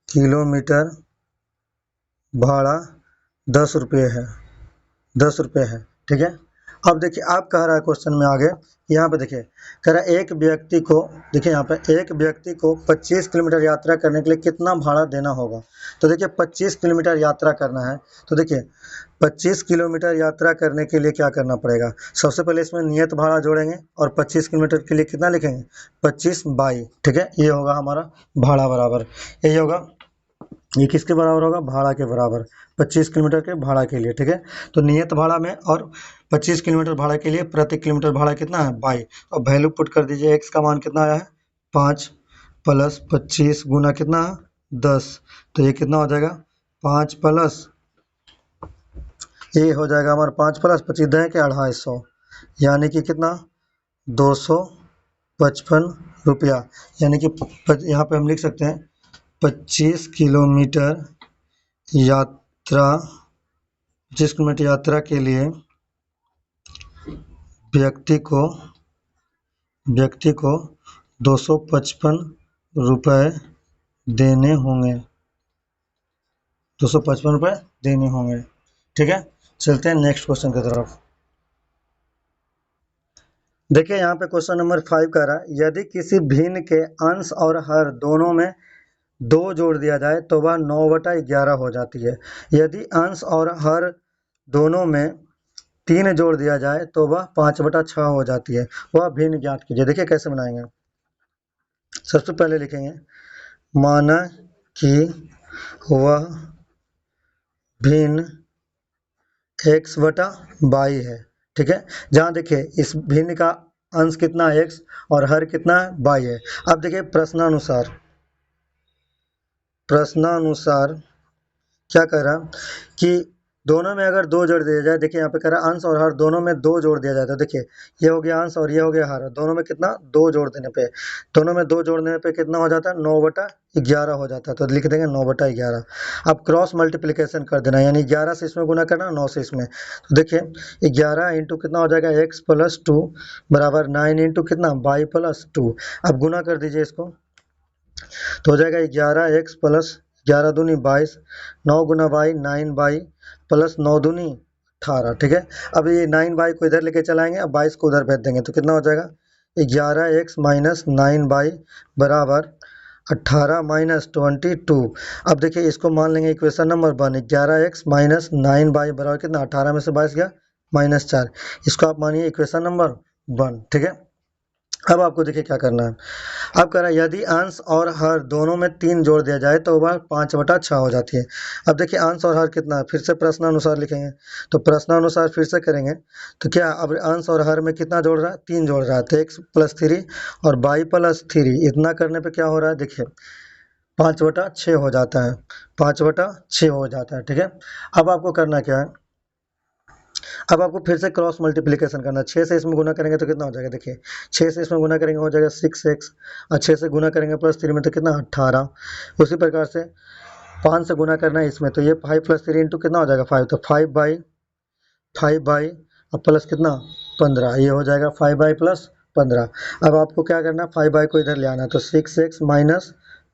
किलोमीटर भाड़ा 10 रुपये है, 10 रुपये है। ठीक है। अब देखिए आप कह रहा है क्वेश्चन में आगे, यहाँ पे देखिए कह रहा है एक व्यक्ति को, देखिए यहाँ पे एक व्यक्ति को 25 किलोमीटर यात्रा करने के लिए कितना भाड़ा देना होगा। तो देखिए 25 किलोमीटर यात्रा करना है, तो देखिए 25 किलोमीटर यात्रा करने के लिए क्या करना पड़ेगा, सबसे पहले इसमें नियत भाड़ा जोड़ेंगे और 25 किलोमीटर के लिए कितना लिखेंगे 25 बाई। ठीक है, ये होगा हमारा भाड़ा बराबर, यही होगा, ये किसके बराबर होगा भाड़ा के बराबर, 25 किलोमीटर के भाड़ा के लिए। ठीक है, तो नियत भाड़ा में और 25 किलोमीटर भाड़ा के लिए प्रति किलोमीटर भाड़ा कितना है बाई। और वैल्यू पुट कर दीजिए, x का मान कितना आया है 5 प्लस 25 गुना कितना 10, तो ये कितना हो जाएगा 5 प्लस, ये हो जाएगा हमारा 5 प्लस 25 दें के 250, यानी कि कितना 255 रुपया। यानी कि यहाँ पे हम लिख सकते हैं 25 किलोमीटर यात्रा के लिए व्यक्ति को 255 रुपये देने होंगे, 255 रुपये देने होंगे। ठीक है, चलते हैं नेक्स्ट क्वेश्चन की तरफ। देखिए यहाँ पे क्वेश्चन नंबर 5 कह रहा है यदि किसी भिन्न के अंश और हर दोनों में 2 जोड़ दिया जाए तो वह 9/11 हो जाती है। यदि अंश और हर दोनों में 3 जोड़ दिया जाए तो वह 5/6 हो जाती है। वह भिन्न ज्ञात कीजिए। देखिए कैसे बनाएंगे, सबसे पहले लिखेंगे माना कि वह भिन्न x/22 है। ठीक है, जहाँ देखिए इस भिन्न का अंश कितना x और हर कितना 22 है। अब देखिए प्रश्नानुसार क्या कह रहा कि दोनों में अगर 2 जोड़ दिया जाए, देखिए यहाँ पे कह रहा अंश और हर दोनों में 2 जोड़ दिया जाए, तो देखिए ये हो गया अंश और ये हो गया हर, दोनों में कितना 2 जोड़ देने पे, दोनों में 2 जोड़ने पे कितना हो जाता है 9/11 हो जाता है, तो लिख देंगे 9/11। अब क्रॉस मल्टीप्लिकेशन कर देना, यानी 11 से इसमें गुना करना 9 से इसमें, तो देखिए 11 इंटू कितना हो जाएगा x प्लस 2 बराबर 9 इंटू कितना 22 प्लस 2। अब गुना कर दीजिए इसको, तो हो जाएगा 11x प्लस 11 दूनी 22, 9 गुना 22 9 बाई प्लस 9 दूनी 18। ठीक है, अब ये 9 बाई को इधर लेके चलाएंगे, अब 22 को उधर भेज देंगे, तो कितना हो जाएगा 11x माइनस 9 बाई बराबर 18 माइनस 22। अब देखिए इसको मान लेंगे equation number 1, 11x minus 9 by बराबर कितना 18 में से 22 गया -4, इसको आप मानिए इक्वेशन नंबर 1। ठीक है, अब आपको देखिए क्या करना है। अब कह रहा है यदि अंश और हर दोनों में 3 जोड़ दिया जाए तो वह 5/6 हो जाती है। अब देखिए अंश और हर कितना है, फिर से प्रश्नानुसार लिखेंगे, तो प्रश्नानुसार फिर से करेंगे, तो क्या अब अंश और हर में कितना जोड़ रहा है 3 जोड़ रहा है, तो x प्लस 3 और 22 प्लस 3, इतना करने पे क्या हो रहा है देखिए 5/6 हो जाता है, 5/6 हो जाता है। ठीक है, अब आपको करना क्या है, अब आपको फिर से क्रॉस मल्टीप्लिकेशन करना है, 6 से इसमें गुना करेंगे तो कितना हो जाएगा, देखिए 6 से इसमें गुना करेंगे हो जाएगा 6x, और 6 से गुना करेंगे प्लस 3 में तो कितना 18। उसी प्रकार से 5 से गुना करना है इसमें, तो ये 5 + 3 इंटू कितना हो जाएगा 5, तो 5/5 अब प्लस कितना 15, ये हो जाएगा 5/+ 15। अब आपको क्या करना है 5/, को इधर ले आना है, तो 6x -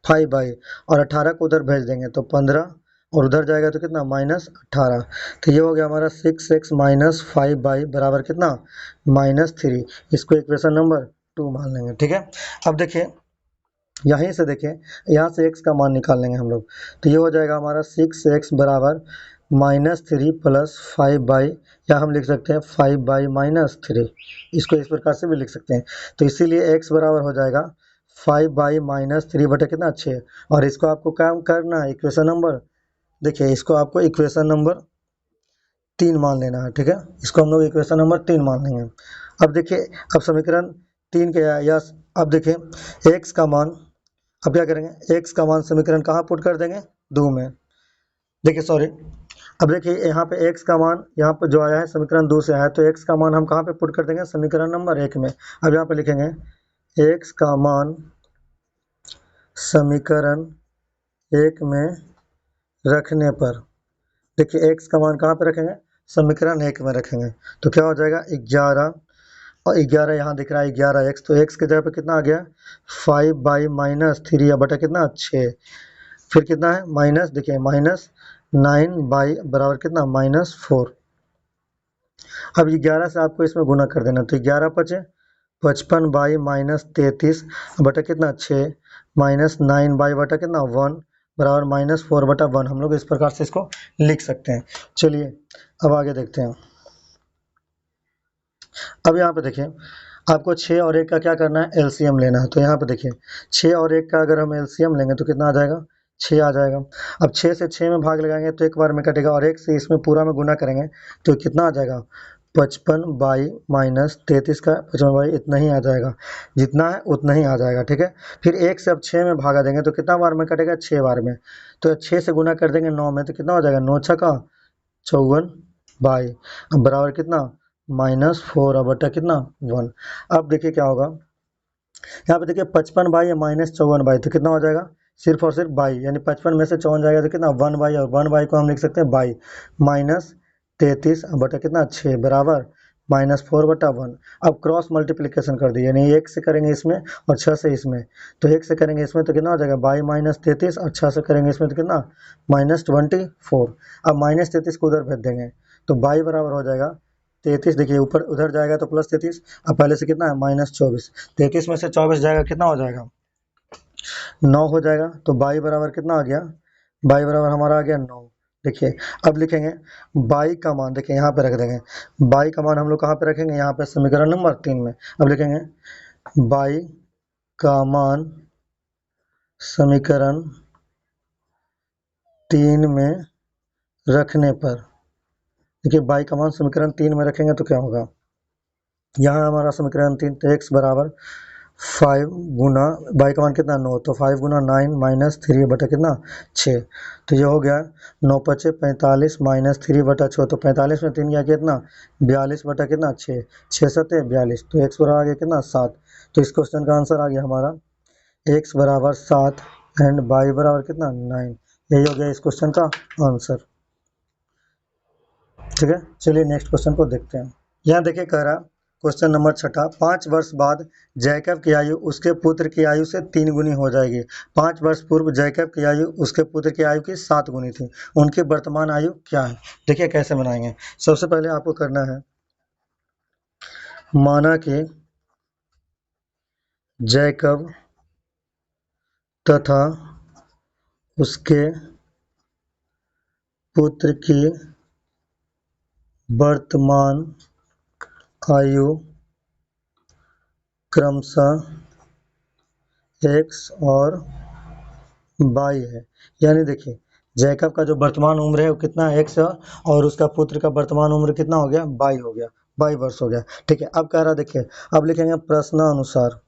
5/, और 18 को उधर भेज देंगे तो 15, और उधर जाएगा तो कितना -18। तो ये हो गया हमारा 6x - 5/, बराबर कितना -3। इसको इक्वेशन नंबर 2 मान लेंगे। ठीक है, अब देखिए यहीं से देखिए, यहाँ से x का मान निकाल लेंगे हम लोग, तो ये हो जाएगा हमारा 6x बराबर -3 + 5/, या हम लिख सकते हैं 5/-3, इसको इस प्रकार से भी लिख सकते हैं। तो इसीलिए x बराबर हो जाएगा 5/-3 बटे कितना 6, और इसको आपको काम करना है इक्वेशन नंबर, देखिए इसको आपको इक्वेशन नंबर 3 मान लेना है। ठीक है, इसको हम लोग इक्वेशन नंबर 3 मान लेंगे। अब देखिए, अब समीकरण 3 के या अब देखिए x का मान, अब क्या करेंगे, x का मान समीकरण कहाँ पुट कर देंगे 2 में, देखिए सॉरी, अब देखिए यहाँ पे x का मान यहाँ पे जो आया है समीकरण 2 से आया है, तो x का मान हम कहाँ पे पुट कर देंगे समीकरण नंबर 1 में। अब यहाँ पे लिखेंगे x का मान समीकरण 1 में रखने पर, देखिए x का मान कहाँ पे रखेंगे समीकरण 1 में रखेंगे, तो क्या हो जाएगा 11, और 11 यहाँ दिख रहा है 11x, तो x की जगह पे कितना आ गया 5/-3 या बटा कितना 6, फिर कितना है माइनस, देखिए -9/, बराबर कितना -4। अब 11 से आपको इसमें गुना कर देना, तो 11 × 55/- 33 बटा कितना 6, -9/, बटा कितना 1, बराबर -4/1। हम लोग इस प्रकार से इसको लिख सकते हैं। चलिए अब आगे देखते हैं। अब यहाँ पे देखिए आपको 6 और 1 का क्या करना है एलसीएम लेना है, तो यहाँ पे देखिए 6 और 1 का अगर हम एलसीएम लेंगे तो कितना आ जाएगा 6 आ जाएगा। अब 6 से 6 में भाग लगाएंगे तो एक बार में कटेगा, और 1 से इसमें पूरा में गुना करेंगे तो कितना आ जाएगा 55/- 33 का 55/, इतना ही आ जाएगा, जितना है उतना ही आ जाएगा। ठीक है, फिर 1 से अब 6 में भागा देंगे तो कितना बार में कटेगा 6 बार में, तो 6 से गुना कर देंगे 9 में, तो कितना हो जाएगा 9×6 = 54/, अब बराबर कितना -4 बटा कितना 1। अब देखिए क्या होगा, यहाँ पे देखिए 55/, या -54/, तो कितना हो जाएगा सिर्फ और सिर्फ बाई, यानी 55 में से 54 जाएगा तो कितना 1/, और 1/, को हम लिख सकते हैं बाई, -33 बटा कितना 6, बराबर -4/1। अब क्रॉस मल्टीप्लिकेशन कर दिए, यानी 1 से करेंगे इसमें और 6 से इसमें, तो 1 से करेंगे इसमें तो कितना हो जाएगा बाई -33, और 6 से करेंगे इसमें तो कितना -24। अब -33 को उधर भेज देंगे तो बाई बराबर हो जाएगा 33, देखिए ऊपर उधर जाएगा तो +33, अब पहले से कितना है -24, 33 में से 24 जाएगा कितना हो जाएगा 9 हो जाएगा, तो बाई बराबर कितना आ गया, बाई बराबर हमारा आ गया 9। देखिए अब लिखेंगे बाई का मान, देखिए यहाँ पे रख देंगे, बाई का मान हम लोग कहाँ पे रखेंगे यहाँ पे समीकरण नंबर 3 में। अब लिखेंगे बाई का मान समीकरण 3 में रखने पर, देखिए बाई का मान समीकरण 3 में रखेंगे तो क्या होगा, यहाँ हमारा समीकरण 3, तो x बराबर 5 गुना बाई का मान कितना 9, तो 5 × 9 - 3 बटा कितना 6, तो ये हो गया 9 × 5 = 45 -3 बटा 6, तो 45 में 3 गया कितना 42 बटा कितना 6, 6 × 7 = 42, तो x बराबर आ गया कितना 7। तो इस क्वेश्चन का आंसर आ गया हमारा x बराबर 7 एंड बाई बराबर कितना 9, यही हो गया इस क्वेश्चन का आंसर। ठीक है, चलिए नेक्स्ट क्वेश्चन को देखते हैं। यहाँ देखिए कह रहा क्वेश्चन नंबर 6, 5 वर्ष बाद जैकब की आयु उसके पुत्र की आयु से 3 गुनी हो जाएगी। 5 वर्ष पूर्व जैकब की आयु उसके पुत्र की आयु की 7 गुनी थी, उनकी वर्तमान आयु क्या है। देखिए कैसे बनाएंगे, सबसे पहले आपको करना है, माना कि जैकब तथा उसके पुत्र की वर्तमान आयु क्रमशः x और y है। यानी देखिए जैकब का जो वर्तमान उम्र है वो कितना है x है, और उसका पुत्र का वर्तमान उम्र कितना हो गया y हो गया, 22 वर्ष हो गया। ठीक है, अब कह रहा देखिए, अब लिखेंगे प्रश्नानुसार,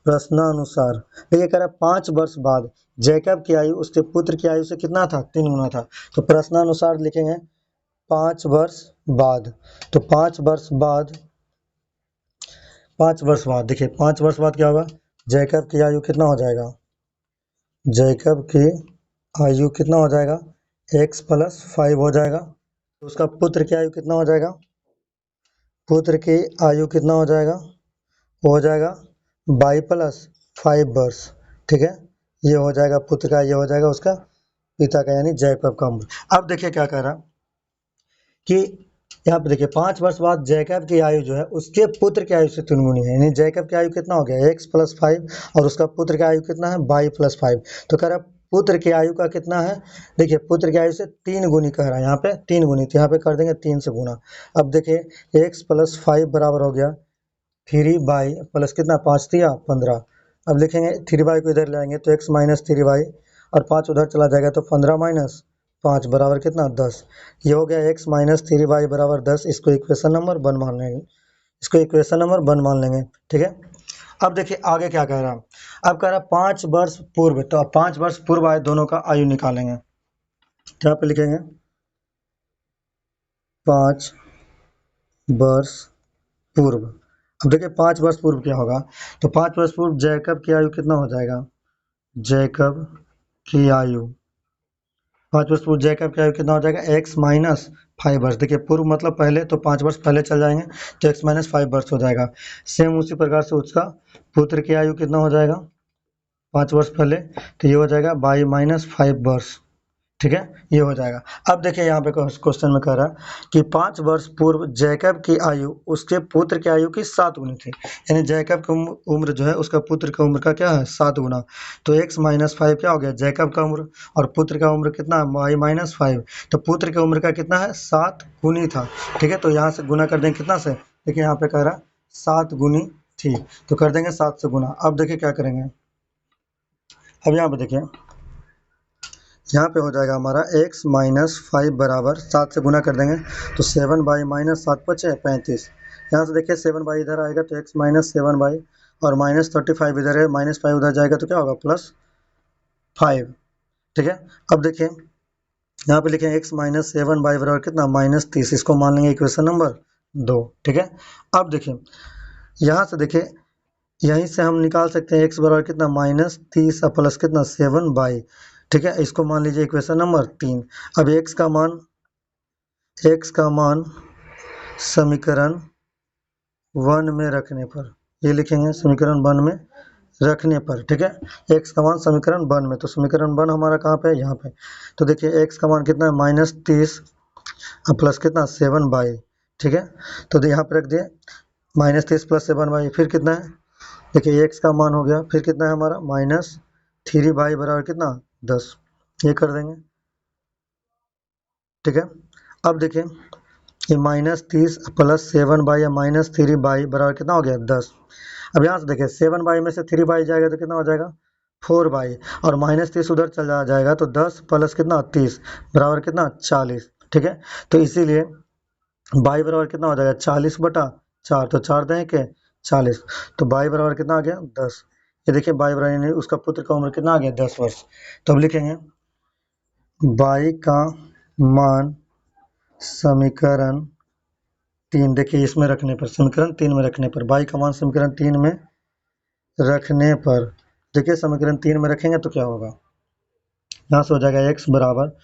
प्रश्नानुसार देखिए कह रहा 5 वर्ष बाद जैकब की आयु उसके पुत्र की आयु से कितना था 3 गुना था, तो प्रश्नानुसार लिखेंगे 5 वर्ष बाद, तो 5 वर्ष बाद, 5 वर्ष बाद देखिए 5 वर्ष बाद क्या होगा जैकब की आयु कितना हो जाएगा, जैकब की आयु कितना हो जाएगा, x प्लस 5 हो जाएगा। तो उसका पुत्र की आयु कितना हो जाएगा, पुत्र की आयु कितना हो जाएगा, वो हो जाएगा 22 प्लस 5 वर्ष। ठीक है, ये हो जाएगा पुत्र का, ये हो जाएगा उसका पिता का, यानी जैकब का उम्र। अब देखिए क्या कह रहा कि यहाँ पे देखिए 5 वर्ष बाद जैकब की आयु जो है उसके पुत्र की आयु से 3 गुनी है, यानी जैकब की आयु कितना हो गया, x प्लस 5, और उसका पुत्र की आयु कितना है, 22 प्लस 5। तो कह रहा पुत्र की आयु का कितना है, देखिए पुत्र की आयु से 3 गुनी कह रहा है, यहाँ पे 3 गुनी, तो यहाँ पे कर देंगे 3 से गुना। अब देखिए x प्लस 5 बराबर हो गया 3y प्लस कितना, 5 तिया 15। अब लिखेंगे 3y को इधर लाएंगे तो x माइनस 3y, और 5 उधर चला जाएगा तो 15 माइनस 5 बराबर कितना, 10। ये हो गया x माइनस 3y बराबर 10। इसको इक्वेशन नंबर 1 मान लेंगे, इसको इक्वेशन नंबर 1 मान लेंगे। ठीक है, अब देखिए आगे क्या कह रहा है, अब कह रहा 5 वर्ष पूर्व, तो अब 5 वर्ष पूर्व आए दोनों का आयु निकालेंगे। क्या पे लिखेंगे 5 वर्ष पूर्व। अब देखिए 5 वर्ष पूर्व क्या होगा, तो 5 वर्ष पूर्व जैकब की आयु कितना हो जाएगा, जैकब की आयु 5 वर्ष पूर्व जैकब की आयु कितना हो जाएगा, x माइनस 5 वर्ष। देखिए पूर्व मतलब पहले, तो 5 वर्ष पहले चल जाएंगे तो x माइनस 5 वर्ष हो जाएगा। सेम उसी प्रकार से उसका पुत्र की आयु कितना हो जाएगा 5 वर्ष पहले, तो ये हो जाएगा 22 माइनस 5 वर्ष। ठीक है, ये हो जाएगा। अब देखिए यहाँ पे क्वेश्चन में कह रहा है कि 5 वर्ष पूर्व जैकब की आयु उसके पुत्र की आयु की 7 गुनी थी, यानी जैकब की उम्र जो है उसका पुत्र की उम्र का क्या है, 7 गुना। तो x माइनस 5 क्या हो गया, जैकब का उम्र, और पुत्र का उम्र कितना है, y माइनस 5। तो पुत्र की उम्र का कितना है, 7 गुनी था। ठीक है, तो यहाँ से गुना कर देंगे कितना से, देखिए यहाँ पे कह रहा है 7 गुनी थी, तो कर देंगे 7 से गुना। अब देखिए क्या करेंगे, अब यहाँ पे देखिए यहाँ पे हो जाएगा हमारा x माइनस 5 बराबर 7 से गुना कर देंगे तो 7 माइनस 7 पचे 35। यहाँ से देखिए 7 इधर आएगा तो x माइनस 7 और माइनस 35 इधर है, माइनस 5 उधर जाएगा तो क्या होगा, प्लस 5। ठीक है, अब देखिए यहाँ पे लिखें x माइनस 7 बराबर कितना, माइनस 30। इसको मान लेंगे इक्वेशन नंबर 2। ठीक है, अब देखिए यहाँ से देखिए यहीं से हम निकाल सकते हैं x बराबर कितना, माइनस 30 प्लस कितना 7। ठीक है, इसको मान लीजिए इक्वेशन नंबर 3। अब x का मान समीकरण 1 में रखने पर, ये लिखेंगे समीकरण 1 में रखने पर। ठीक है, x का मान समीकरण 1 में, तो समीकरण 1 हमारा कहाँ पे है, यहाँ पे। तो देखिए x का मान कितना है, माइनस 30 प्लस कितना 7। ठीक है, तो यहाँ पे रख दिए माइनस 30 प्लस 7, फिर कितना है, देखिए x का मान हो गया, फिर कितना है हमारा माइनस 3 बराबर कितना 10, ये कर देंगे। ठीक है, अब देखिए ये माइनस 30 प्लस 7 या माइनस 3 बराबर कितना हो गया 10। अब यहाँ से देखिए 7 में से 3 जाएगा तो कितना हो जाएगा 4 और माइनस 30 उधर चला जाएगा तो 10 प्लस कितना 30 बराबर कितना 40। ठीक है, तो इसीलिए बाई बराबर कितना हो जाएगा 40/4, तो 4 दें के 40, तो बाई बराबर कितना आ गया 10। ये देखिए बाई बराबर उसका पुत्र का उम्र कितना आ गया 10 वर्ष। तो अब लिखेंगे बाई का मान समीकरण 3, देखिए इसमें रखने पर, समीकरण 3 में रखने पर, बाई का मान समीकरण 3 में रखने पर, देखिए समीकरण 3 में रखेंगे तो क्या होगा, यहाँ से हो जाएगा x बराबर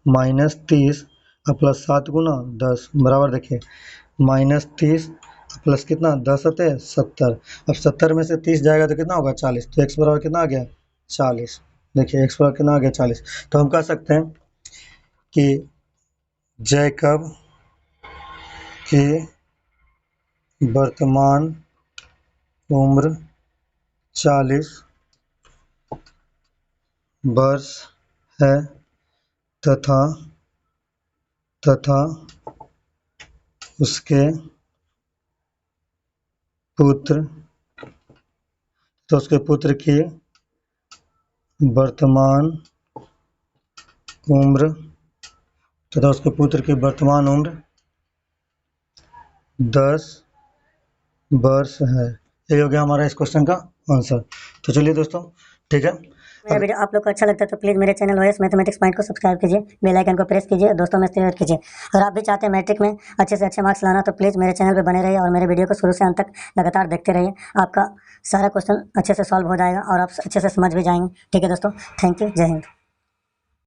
माइनस 30 प्लस 7 गुना 10 बराबर, देखिए माइनस 30 प्लस कितना 10 होते 70। अब 70 में से 30 जाएगा तो कितना होगा 40, तो x बराबर कितना आ गया 40। देखिए x बराबर कितना आ गया 40। तो हम कह सकते हैं कि जैकब की वर्तमान उम्र 40 वर्ष है तथा उसके पुत्र की वर्तमान उम्र 10 वर्ष है। ये हो गया हमारा इस क्वेश्चन का आंसर। तो चलिए दोस्तों, ठीक है, मेरा वीडियो आप लोग को अच्छा लगता है तो प्लीज़ मेरे चैनल ओएस मैथमेटिक्स पॉइंट को सब्सक्राइब कीजिए, बेल आइकन को प्रेस कीजिए, दोस्तों में शेयर कीजिए। अगर आप भी चाहते हैं मैट्रिक में अच्छे से अच्छे मार्क्स लाना तो प्लीज़ मेरे चैनल पे बने रहिए और मेरे वीडियो को शुरू से अंत तक लगातार देखते रहिए। आपका सारा क्वेश्चन अच्छे से सॉल्व हो जाएगा और आप अच्छे से समझ भी जाएंगे। ठीक है दोस्तों, थैंक यू, जय हिंद।